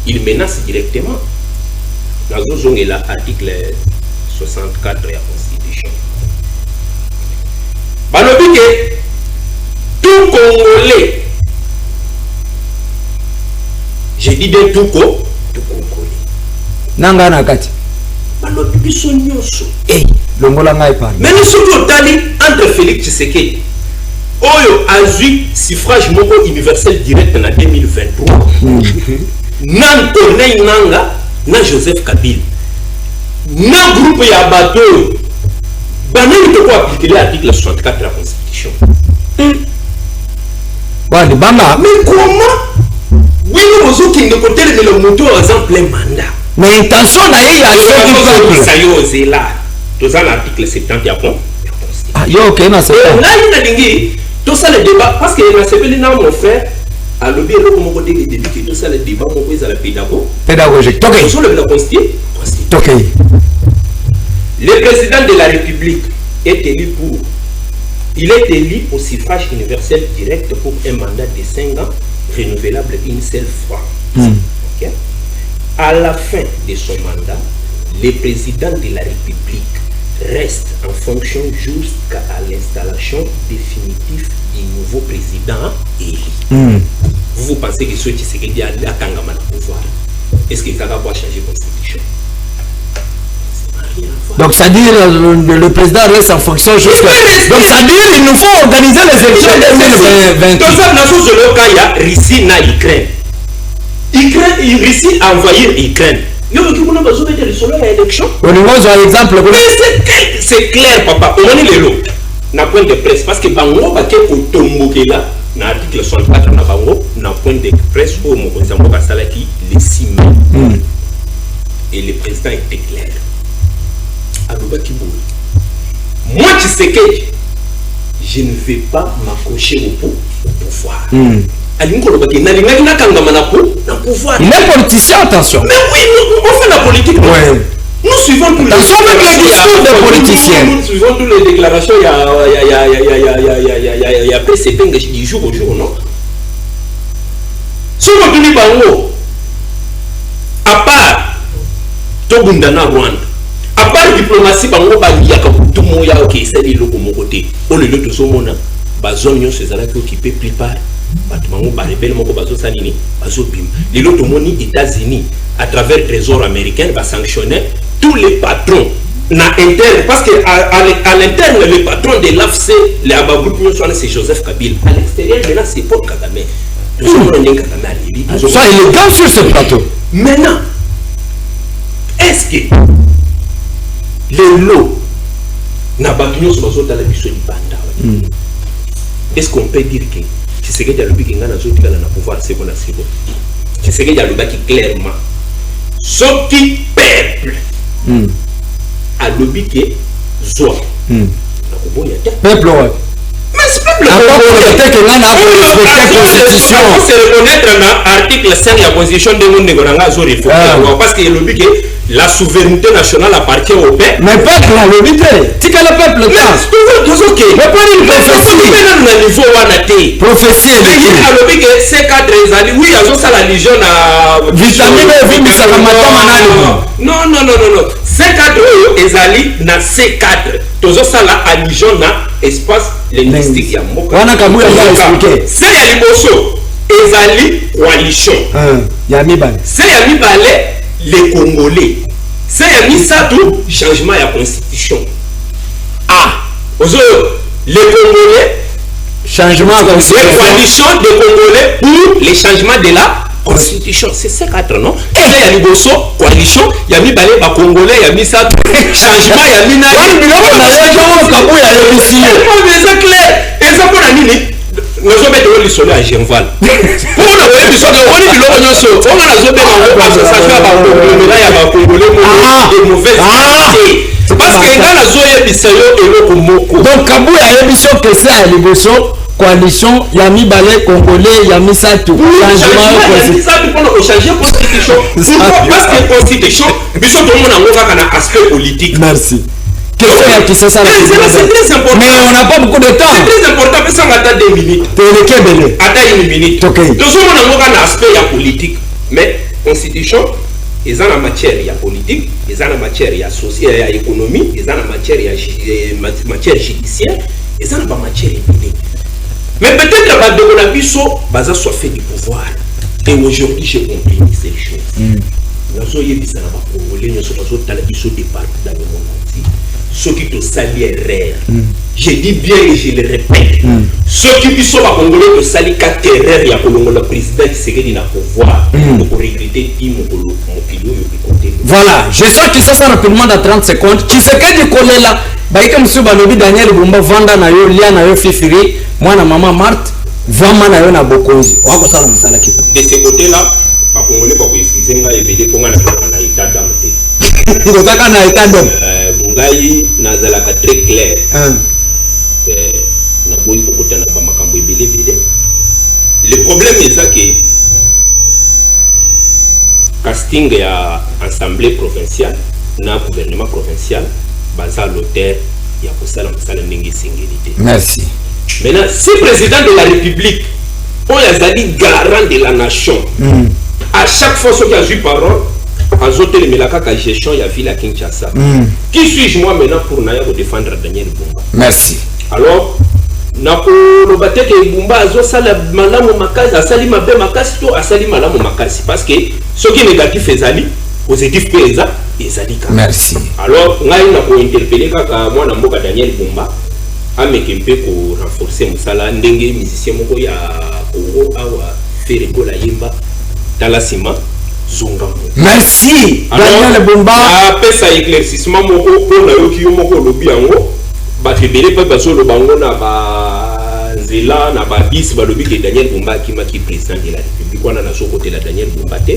Il menace directement. Dans l'article 64 de la Constitution. Balobi que tout Congolais, j'ai dit de tout Congolais. Nanga nakati. Balobi biso nyonso. Longola ngai parle. Mais nous sommes tali entre Félix Tshisekedi. Oyo azui suffrage moko universel direct en 2023. Nan Corneille Nanga, na Joseph Kabila. Na groupe ya bateau. Banani to ko appliquer l'article 64 de la Constitution. Wani banga. Mais comment? Oui, nous sommes qui ne côté le moto en plein mandat. Mais intention na yé ya peuple. Ça yo c'est là. Tous à l'article 70 ya bon. Ah yo OK na c'est. Là il a dingi. Tout ça le débat parce que na sepeli na mon frère à l'objet le comme côté de début tout ça le débat mon prise à la pédagogique. OK. Sur le constitution. OK. Le président de la République est élu pour. Il est élu au suffrage universel direct pour un mandat de 5 ans, renouvelable une seule fois. Okay? À la fin de son mandat, le président de la République reste en fonction jusqu'à l'installation définitive du nouveau président élu. Vous pensez que ce qui s'est dit à Kangama le pouvoir, est-ce qu'il va changer la constitution? Donc ça dit le président reste en fonction jusqu'à. Donc ça dit il nous faut organiser les élections 2020. Dans cette nation sur le cas il y a Russie na Ukraine. Russie a envahi Ukraine. Yo qui vous n'a pas besoin de résoudre l'élection. On nous montre un exemple. C'est clair papa. On est le lot. Na point de presse parce que bango ba ke ko tomboke là na article 64 na bango na point de presse au mo konzambo basalaki les 6 mai. Et le président était clair. Moi qui sais que je ne vais pas m'accrocher au pouvoir. Il est politicien, attention. Mais oui, on fait la politique. Ouais. Nous suivons tous les discours des politiciens. Nous suivons toutes les déclarations. Il y a PCP du jour au jour, non? Si on continue par où, à part Togundana Rwanda, à part diplomatie, bango balia kabutu moya ok c'est le loko mon côté. On le lot so mona ba zone nyo sezala qui occupé plus par batmango ba rebelle moko bazo sanini bazo bim. Les lot moni États-Unis à travers le trésor américain va sanctionner tous les patrons na interne parce que à l'interne le patron de l'AFC les abagroup c'est Joseph Kabila. À l'extérieur maintenant c'est Paul Kagame. Tout ce monde est Kagame à l'élite. Ça il est dans sur ce plateau. Maintenant est-ce que les lots n'a pas tenu sur la biso du banda. Est-ce qu'on peut dire que c'est ce que Dialobi qui a pouvoir c'est qu'on a c'est bon. C'est ce que Dialobi qui clairement ce qui peuple a lobby que soit peuple mais c'est peuple constitution c'est reconnaître dans article 5 de la constitution de mon parce que le lobby que la souveraineté nationale appartient au peuple. Mais pas que la lobby, c'est que le peuple mais c'est ok. Mais pas une prophétie. Prophétie. La lobby que ces cadres oui, ils ont ça la légion à vitamine non. Ces cadres ils allaient dans ces cadres. Tous ça la allusion na espace linguistique ya mboka. Wana kabuya expliquer. C'est ya liboso ils allaient coalition. Ya mibale. C'est ya mibale les Congolais. C'est un mis ça tout changement de la constitution. Les Congolais changement de constitution. Les coalitions des Congolais pour les changements de la constitution. C'est ça quatre non? Et il y a une coalition, il y a mis balé par Congolais, il y a mis ça changement, il y a mis c'est clair. Et ça pour la nuit. Nous sommes des solutions à Genval. Pour nous, nous sommes des solutions. On a zobé parce que ça fait avoir un Congolais de mauvaise qualité. Parce que dans la zone bisayo et le Komoko. Donc Kabou a émission que ça à l'émission coalition Yami Balé Congolais Yami Satou Yami Satou pour changer constitution parce que constitution biso tout le monde a un aspect politique. Merci. C'est très important. Mais on n'a pas beaucoup de temps. C'est très important, mais ça va attendre 2 minutes. Attends 1 minute. Donc, on a un aspect politique. Mais constitution, ils ont la matière politique, ils ont la matière économie, ils ont la matière judiciaire, ils ont la matière économique. Mais peut-être que la biso, ça soit fait du pouvoir. Et aujourd'hui, j'ai compris ces choses. Nous avons eu des Congolais, nous avons eu partout dans le monde entier. Ceux qui te salient erreur. Je dis bien et je le répète. Ceux qui sont pas Congolais te salient 4 erreurs. Il y a le président qui serait dans le pouvoir. Pour regretter voilà, je sens que ça rapidement dans 30 secondes. Qui se fait du collet là. Baïka monsieur Balobi Daniel Bumba Vanda na yo lia na yo fifiri. Moi na maman Marthe. Vraiment na yo na bokonzi. Wako sala msala kitu. De ce côté là, pas Congolais pas excuser nga ebele konga na état d'âme. Kotaka na état d'homme. Mungai nazalaka très clair. Na boyi kokotana ba makambo ebele ebele. Le problème est ça que casting ya assemblée provinciale na gouvernement provincial baza l'auteur ya kosala mosala ndenge singélité. Merci. Maintenant, si président de la République on a dit garant de la nation, à chaque fois ce qui a eu parole azote le melaka gestion ya ville à Kinshasa. Qui suis-je moi maintenant pour défendre Daniel Bumba? Merci. Alors le bateau que Bumba azo sala malamu makasi asali mabe makasi to asali malamu makasi parce que ce qui est négatif ezali positif pesa ezali ka. Merci. Alors ngai na ko interpeller kaka mwana mboka Daniel Bumba ameke mpe ko renforcer musala ndenge musicien moko ya Congo awa faire kola yemba talasima zonga. Merci. Daniel Bumba pesa éclaircissement moko pona yoki yo moko lobi yango ba febele pe baso lo bango na ba nzela na ba bis ba lobi que Daniel Bumba qui président de la République wana na soko la Daniel Bumba te.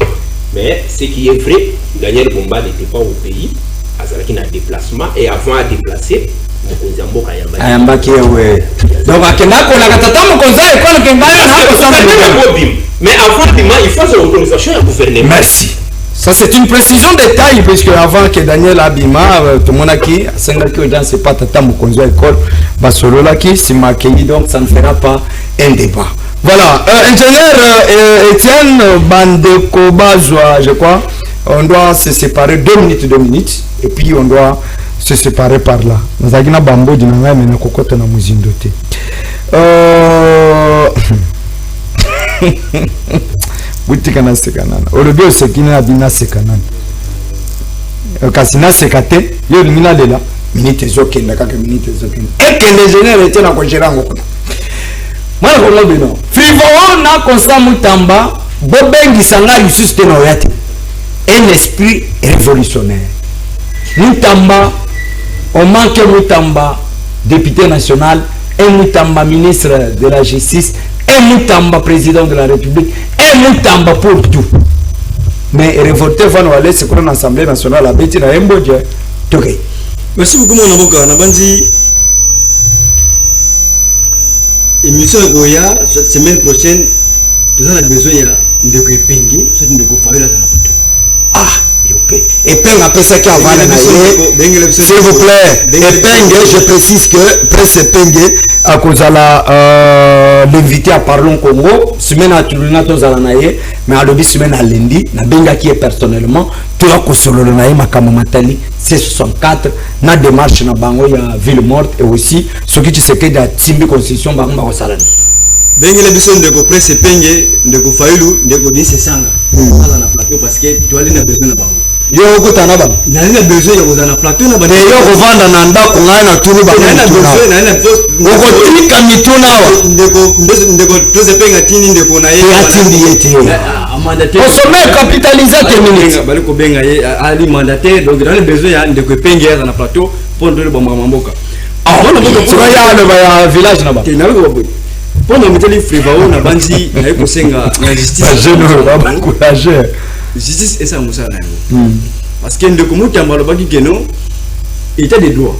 Mais ce qui est vrai, Daniel Bumba n'était pas au pays, azalaki na déplacement et avant à déplacer mokonzi mboka Yamba ki ouais. Donc akenda ko la katata mokonzi ko le kenga na ko samba. Mais avant il faut l'autorisation du gouvernement. Merci. Ça c'est une précision de taille puisque avant que Daniel Abima tout le monde qui senga que dans c'est pas tata mokonzi école basolo là qui c'est marqué donc ça ne fera pas un débat. Voilà, ingénieur Étienne Bandeko Bazwa, je crois, on doit se séparer 2 minutes, et puis on doit se séparer par là. Nous avons bambo di nanga mena kokota na muzindo te. Butika na sekanana. Olobio sekina bina sekanana. Kasina sekate, yo limina lela, minute zokenda kaka minute zokenda. Et que l'ingénieur Étienne akojera ngokona. Moi non. Frivoon na Constant Mutamba bobengi sanga lisusu te na oyate. Un esprit révolutionnaire. Mutamba, on manque Mutamba député national, un Mutamba ministre de la justice, un Mutamba président de la République, un Mutamba pour tout. Mais révolté va nous aller c'est quoi l'Assemblée nationale à Betty na Mbodje. OK. Merci beaucoup mon avocat. Na bandi émission Goya cette semaine prochaine nous avons besoin de Pengi soit de Favela dans la. Ah, OK. Et Penga pesa qui avant la s'il vous plaît. Et Penga, je précise que presse Penga à cause de l'invité à Parlons Congo, semaine à Tuluna Zalanaye, mais à l'objet semaine à lundi, na Benga qui est personnellement tout la kosolo naye makamo matali C64 na démarche na bango ya ville morte et aussi ce qui tu sais que da timbi constitution bango ba salani. Benga la biso ndeko presse Penga ndeko Failu ndeko Dise Sanga. Ala na plateau parce que tu as na besoin na bango. Yo okutana ba. Na besoin ya kozana plateau na ba. Yo kovanda na ndako ngai na tulu ba. Na besoin na okotika mituna wa. Ndeko Presse Penga tini ndeko na ye. Atindi yete. Mandataire. Au sommet capitalisé terminé. Bali ko benga ye ali mandataire donc dans le besoin ya ndeko Penga na plateau pour ndole ba mamboka. Ah on a beaucoup ya village na ba. Pendant que les frivaux na bandi na ekosenga na justice va encourager justice et ça musa na parce que ndeko Mutamba lo baki keno état de droit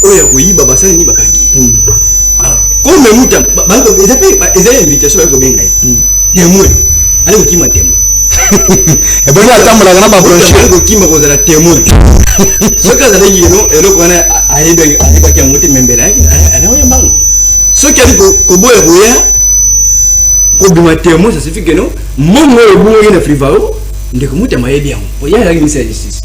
oya ko yiba basani ni bakangi alors comme muta ils ont invitation avec benga témoin allez qui m'a témoin et bon attendre la grande approche qui m'a posé la témoin ce que ça dit non et le connaît aïe qui a monté même là elle est en ce qui a dit que boya ko bima témoin ça suffit que non mon mo bon ina frivao ndeko muta mayebi yango ya la ministère de justice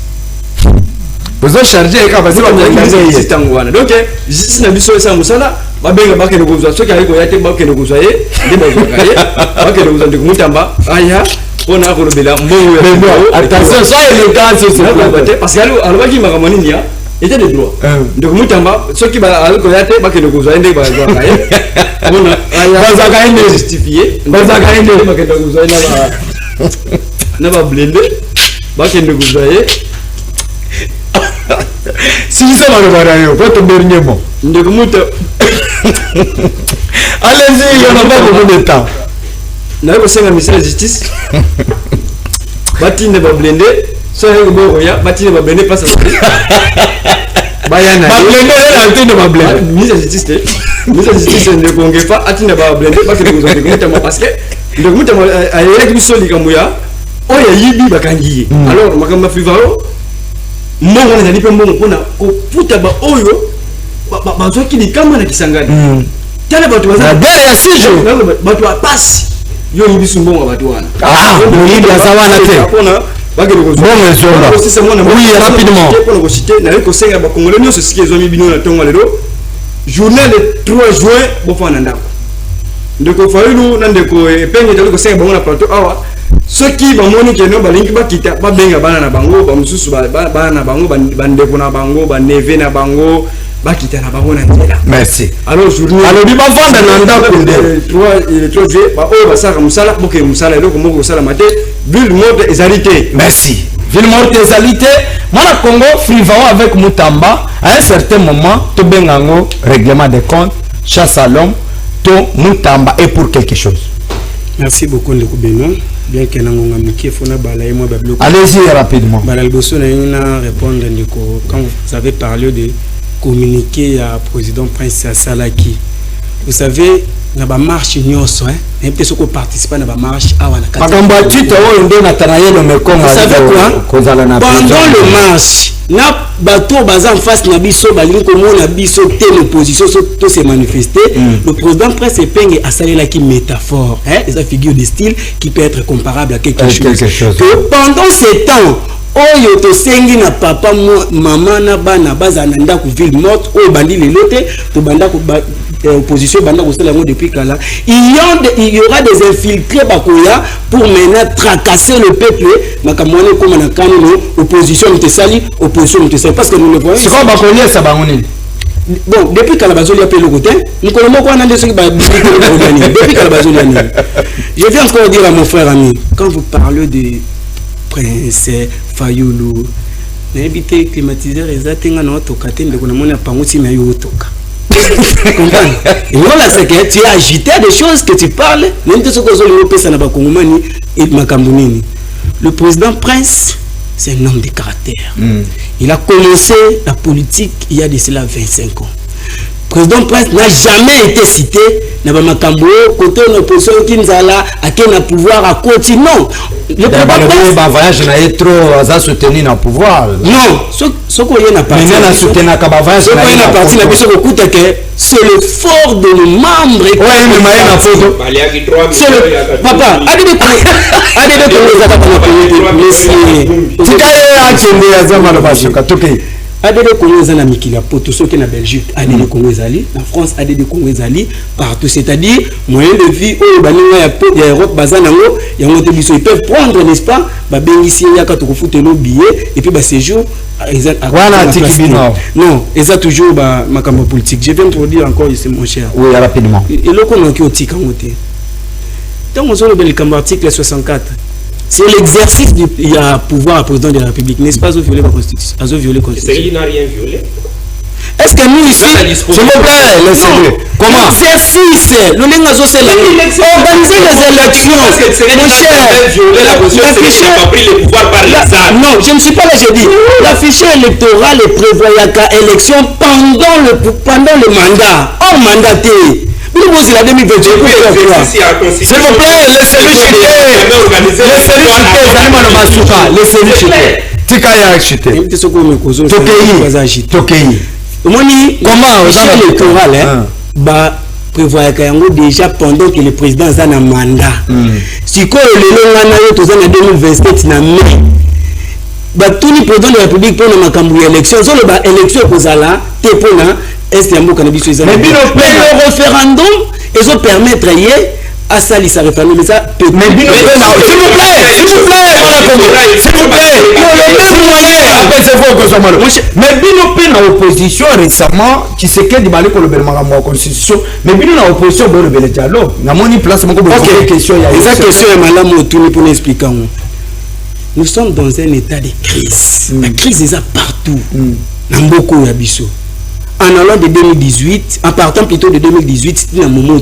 vous avez chargé et capacité de justice tangwana donc justice na biso esa musala babenga bakende kozwa soki aliko yate bakende kozwa ye nde bazwaka ye bakende kozwa ndeko mutamba aya pona kolobela mbongo attention ça est le cas c'est parce que alobaki makambo nini ya était de droit ndeko mutamba soki aliko yate bakende kozwa ye nde bazwaka ye pona aya bazaka ende justifier bazaka ende bakende kozwa ye na ba blende bakende kozwa ye si ça va le voir votre dernier mot ndeko muta allez-y il y en a pas beaucoup de temps na ko senga ministère de justice batine ba blende so he go ya batine ba blende place bayana ba blende la tine ba blende ministère de justice ne kongefa atine ba blende parce que vous avez muta parce que ndeko muta ayeki biso likamuya oya yibi bakangiye alors makamba fivaro mbongo na lipe mbongo pona ko puta ba oyo ba zoki ni kama na kisangani tala batu baza guerre ya 6 jours batu passe yo yibisu mbongo batu wana yibi azawana te pona bagere ko bongo zonga aussi c'est moi oui rapidement pona ko citer na ko senga ba congolais nyo ce qui zo mi bino na tonga lelo journée le 3 juin bo fana ndako ndeko fayulu na ndeko epenge tali ko senga bango na plateau awa soki bamoni keno balingi bakita babenga bana na bango bamususu bana na bango bandeko na bango baneve na bango bakita na bango na nzela merci alors journée alors di bavanda na ndako nde 3 juillet ba oyo basaka musala boke musala eloko moko musala mate ville morte ezalité merci ville morte ezalité mwana Congo Frivao avec Mutamba à un certain moment to bengango règlement des comptes chasse à l'homme to Mutamba et pour quelque chose. Merci beaucoup Ndeko Benoît. Bien que nangonga miki fona balaye moi bablo. Allez-y rapidement. Balalboso na répondre Ndeko quand vous avez parlé de communiquer à président Prince Salaki. Vous savez na ba marche nyonso et peut-être qu'on participe à la marche à wana kata. Makambo tito oyo ndo Nathanaël Mekonga. Vous savez quoi? Pendant le marche na bateau baza en face na biso balingi komona biso te l'opposition to se manifester le président Prince Epenge a salé la qui métaphore des figures de style qui peut être comparable à quelque chose que pendant ces temps oyo to sengi na papa maman na bana baza na ndako ville morte oyo bandi lelote to banda ko opposition banda ko sala ngo depuis kala il y aura des infiltrés bakoya pour maintenant tracasser le peuple makamone comme na kanino opposition mtesali opposition mtesali parce que nous le voyons c'est quoi bakolia ça bangoni bon depuis kala bazoli appelé le côté nous connaissons quoi na ndesi ba depuis kala bazoli ani je viens encore dire à mon frère ami quand vous parlez de Prince Fayulu n'habité climatiseur exactement na tokate ndeko na mona panguti na yo toka. Comprends? Et voilà, c'est que tu as agité des choses que tu parles. Le président Prince, c'est un homme de caractère. Il a commencé la politique il y a de cela 25 ans. Le président Prince n'a jamais été cité dans Makambo, côté de l'opposition qui nous a là, à qui on a pouvoir à continuer. Non. Le voyage n'a trop soutenu dans le pouvoir. Non, ce qu'on y a parti. C'est le fort de nos membres. C'est le papa. Adede Congo ezana mikila poto soki na Belgique, Adede Congo ezali, na France Adede Congo ezali partout, c'est-à-dire moyen de vie au baninga ya Europe bazana ngo ya ngote biso ils peuvent prendre n'est-ce pas ba bengisi ya ka to foute no billet et puis ba séjour exact voilà non exact toujours ba makambo politique. Je viens de te dire encore ici mon cher. Oui rapidement. Et loko no ki otika ngote. Tant on le kambo article 64. C'est l'exercice du pouvoir à président de la République, n'est-ce pas, à violer la Constitution, à violer la Constitution. Il n'a rien violé. Est-ce que nous ici, s'il vous plaît, laissez-le. Comment? L'exercice, organiser les élections. Mon cher, n'a pas pris le pouvoir par l'État. non, je ne suis pas là, je dis. La fichier électoral est prévoyant qu'à élection pendant le mandat, hors mandaté. Nous aussi la 2022. S'il vous plaît, laissez-lui chuter. Tika ya chuter. Tokei. Comment électoral bah prévoit qu'il déjà pendant que le président a un mandat. Si quoi le long en 2027 na mai. Bah tous les présidents de la République pour la campagne élection, sur le élection pour la tepona est un mot cannabis. Mais le référendum ils ont permettre hier à ça les référendum mais ça peut mais s'il vous plaît mais bino na opposition récemment qui se qu'est dibali ko le belmanga constitution mais bino na opposition bo le bel dialogue na moni place moko OK question ya esa question ya malamu tout pour expliquer. Nous sommes dans un état de crise. La crise est partout. Dans beaucoup de biso. En allant de 2018, en partant plutôt de 2018, dans le moment où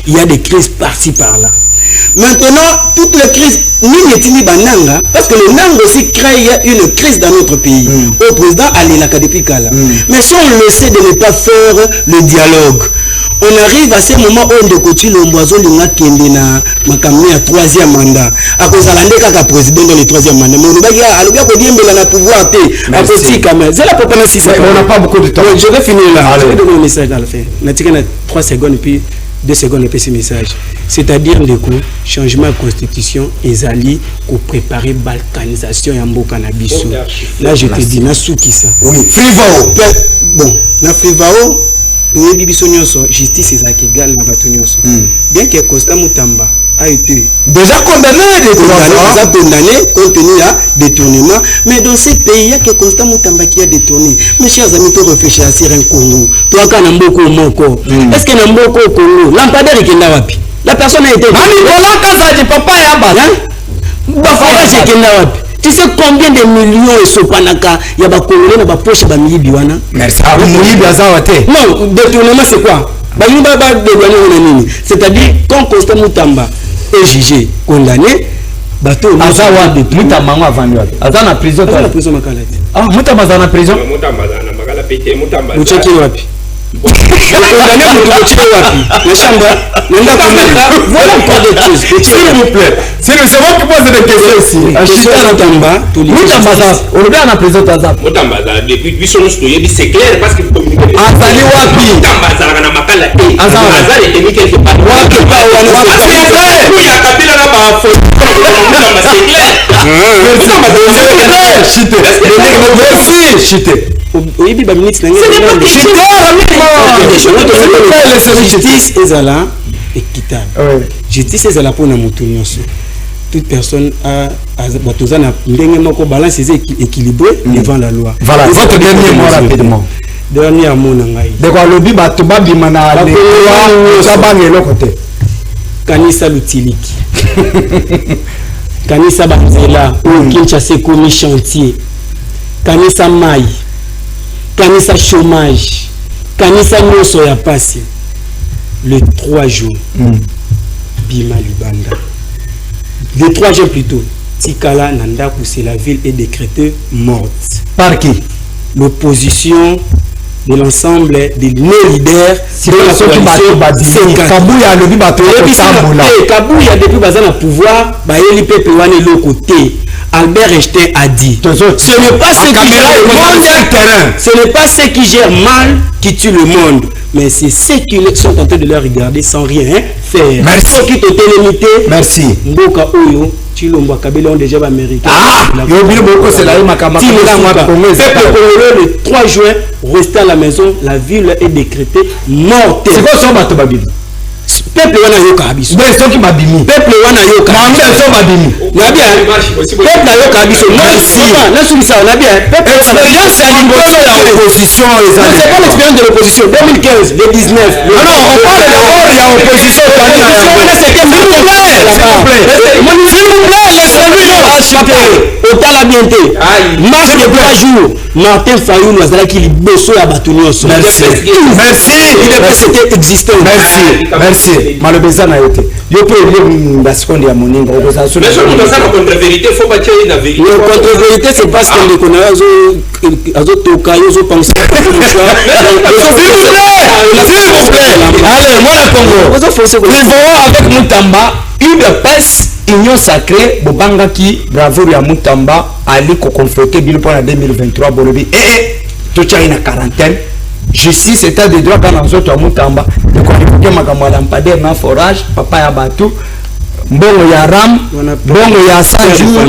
il y a des crises par-ci par-là. Maintenant, toutes les crises, parce que le Nang aussi crée une crise dans notre pays. Au président Ali depuis Kala. Mais si on le sait de ne pas faire le dialogue, on arrive à ce moment où on découvre le moiseau de la Kende na makamia 3e mandat. À cause de la président dans le 3e mandat. Mais on va dire, à pouvoir c'est la propagande si on n'a pas beaucoup de temps. Je vais finir là. Je vais donner un message à la fin. On a 3 secondes et puis 2 secondes et puis ce message. C'est-à-dire le changement de constitution et alliés pour préparer balkanisation et ambo cannabis. Là je te dis, na souki ça. Oui, Frivao. Bon, na Frivao. Justice est égale na batonyoso. Bien que Costa Mutamba a été déjà condamné compte tenu à détournement, mais dans ces pays il y a que Costa Mutamba qui a détourné. Mes chers amis, tu réfléchis à Sierra Congo. Toi quand Namboko Moko. Est-ce que Namboko Congo, lampadaire qui n'a wapi? La personne a été papa ya bana. Ba forage qui n'a wapi? Tu sais combien de millions et sopanaka il y a ba Congolais na ba poche ba miyibi wana? Merci. Non, détournement c'est quoi? C'est-à-dire quand Costa Mutamba est jugé, condamné, bateau Azawa de Mutamba avant lui. Azana prison. Azana prison makala. Ah, Mutamba na prison. Mutamba na makala pete Mutamba. Ucheki wapi? Condamné Mutamba wapi? Le chamba. Voilà pas de choses. S'il vous plaît. C'est moi qui pose des questions ici. Mutamba, on est en prison Azab. Mutamba depuis son histoire, c'est clair parce que Azali wapi? Mutamba na makala pete. Azali était mis quelque part. Wapi pa wana? S'il vous plaît. Il y a Kabila na ba fo. Mutamba c'est clair. Chité. Oui, ba ministre na justice ezala équitable. Justice ezala pour na mutu nyonso. Toute personne a batozana ndenge moko balance équilibrée devant la loi. Voilà, votre dernier mot rapidement. Dernier mot na ngai. De quoi lobi bato babima na le sabangelo côté. Kanisa lutiliki. Kanisa banzela ou Kinshasa komi chantier. Kanisa mai. Kanisa chômage. Kanisa nyonso ya passé. Le 3 jours. Bima Libanda. Le 3 jours plutôt. Tikala Nandaku, c'est la ville est décrétée morte. Par qui? L'opposition de l'ensemble des non-leaders de la coalition. Kabouya le bibato. Kabouya depuis bazana pouvoir, bayeli pepe wane le côté. Albert Einstein a dit ce n'est pas ceux qui gèrent le monde, ce n'est pas ceux qui gèrent mal qui tuent le monde, mais c'est ceux qui sont en train de le regarder sans rien faire. Merci. Ceux qui te limité. Merci. Mboka Oyo, Chilombo Kabila ont déjà américain. C'est la le 3 juin, restez à la maison, la ville est décrétée morte. C'est quoi ça, Babibi? Peuple wana yoka biso. Mais c'est qui babimi. Peuple wana yoka. Mamie so babimi. Na bien. Peuple yoka biso. Merci. Na soumis ça, na bien. Peuple expérience à l'imposition de l'opposition. C'est pas l'expérience de l'opposition 2015, le 19. Non, on parle d'abord de l'opposition. S'il vous plaît, laissez-lui. Otala bienté. Match de 3 jours. Martin Fayoulou azalaki liboso ya bato nyonso. Merci. C'était existant. Merci. Malobeza na yote. Yo pe le baskonde ya moninga okoza. Mais je pense que contre-vérité faut pas tirer la vérité. Contre-vérité c'est parce que les connaissances azo tokayo zo penser S'il vous plaît. Allez, moi la Congo. Ils vont avec Moutamba une passe union sacrée bobanga qui bravoure ya Moutamba ali ko confronter bino pour la 2023 bolobi to tchai na quarantaine justice état de droit kana nzoto ya Moutamba de ko écouter makambo ya lampadaire na forage papa ya batu mbongo ya ram mbongo ya 100 jours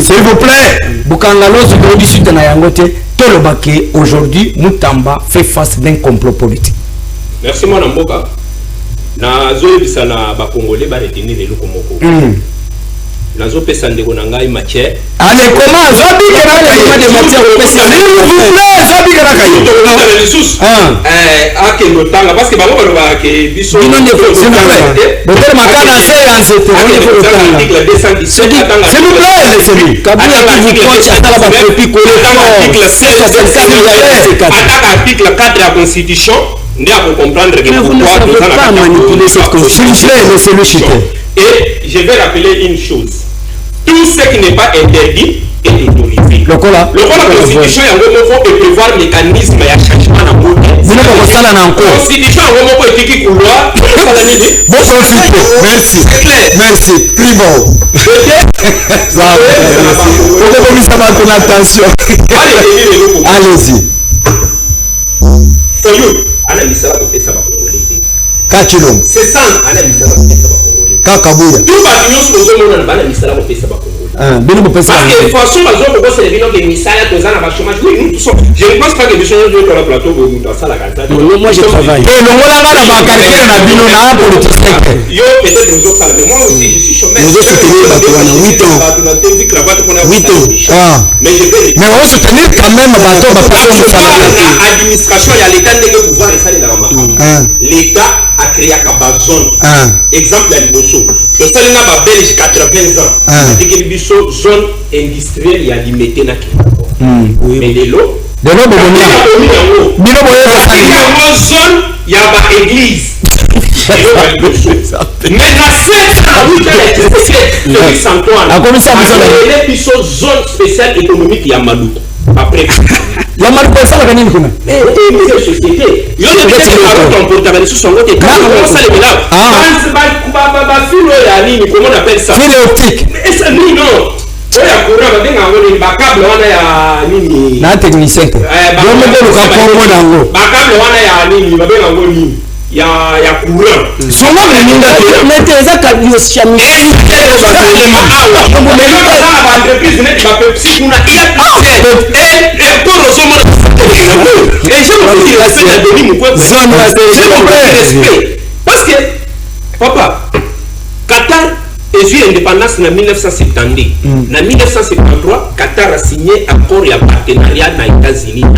s'il vous plaît bukanga lozo de suite na yangote tolobake aujourd'hui Moutamba fait face d'un complot politique. Merci mon amboka. Na zoyebisa na bakongolais ba retenir eloko moko. Nazo pesa ndeko na ngai matière. Allez comment zobi kana de matière au pesa. S'il vous plaît zobi kana kayo. Ressources. Akendo tanga parce que bango baloba ke biso. Bino ne faut s'il vous plaît. Botel makana séance te on ne faut pas. Article 217. S'il vous plaît laissez-lui. Kabila qui vous coach atala ba copie collé. Article 16 article 4 de la constitution. Nous devons comprendre que pourquoi nous allons manipuler cette constitution. Et je vais rappeler une chose. Tout ce qui n'est pas interdit est autorisé. Le constitution est prévoir un mécanisme de changement dans le monde. La constitution est couloir. Merci. Merci. Plus bon. Allez-y. Ana misala ko pesa ba Congolais. Kachilom. C'est ça ana misala ko pesa ba Congolais. Kakabuya. Tout ba nyonso ozomona na bana misala ko pesa ba Congolais. Bino ko pesa. Parce que façon bazo ko se bino ke misala to zana ba chômage. Oui, nous tous. Je ne pense pas que besoin de sur le plateau pour nous dans ça la carte. Moi je travaille. Et le ngola ngana ba calculer na bino na politique. Yo peut-être nous autres mais moi aussi je suis chômeur. Nous soutenir bato wana 8 ans. 8 ans. Mais je vais mais on soutenir quand même bato ba personne ça. Administration ya l'état de pouvoir et ça les l'État a créé une zone. Exemple, il y a Belge 80 ans. Il y a une zone industrielle qui a limité. Mais les lots, il y a une zone, il y a une église. Mais la zone spéciale économique, il y a Malou. Après, la marque ça la gagne comment mais société yo ne peut pas comporter sur son côté comment ça les là ba filo ya nini comment on appelle ça filo optique mais ça non oya courant ba benga ngoni ba câble wana ya nini na technicien yo mo ko ka kongo nango ba câble wana ya nini ba benga ngoni ya courant somo meninga mais eza ka yo chami entreprise net ba Pepsi kuna et pour le somo et je me dis la c'est de lui respect parce que papa Qatar est eu indépendance en 1970 en 1973 Qatar a signé accord et partenariat avec les États-Unis à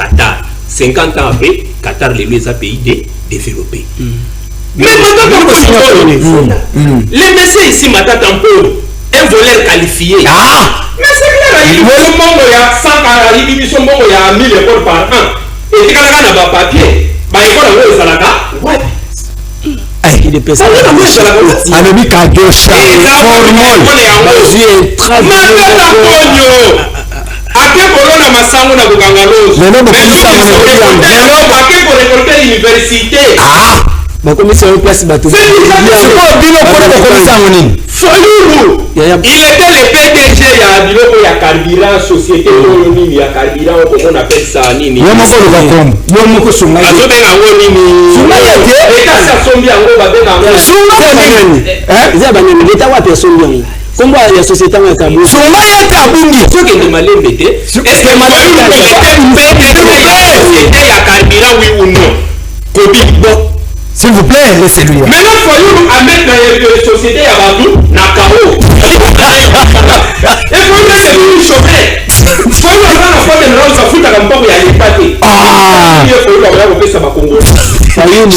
Qatar 50 ans après Qatar les a pays développés mais maintenant les messieurs ici maintenant tampon un voleur qualifié mais c'est clair il faut mongo ya 100 il faut mongo ya 1000 écoles par an et tu kana ba papier ba école ngo ezalaka ouais il est pesé alobi ka dosha hormone yeux matata konyo ake kolona masango na buganga lozo ake ko récolter université bakomisa yo place bato c'est bino ko komisa nini Fayoulou il était le PDG ya biloko ya carburant société oyo nini ya carburant on appelle ça nini yo moko luka kombo yo moko sunga azo benga ngo nini sunga yete eta sa sombi yango ba benga ngo sunga za banini leta wapi ya sombi yango kombo ya société ya carburant sunga yete abungi soki de malembe te est-ce que malembe était ya carburant oui ou non kobi bon s'il vous plaît laissez-lui maintenant Fayoulou a mettre dans les sociétés ya batou na kao et pour que c'est une chauffeur Fayoulou a na fois de rose futa ka mboko ya l'état te il faut le voir au pesa ba Congo Fayoulou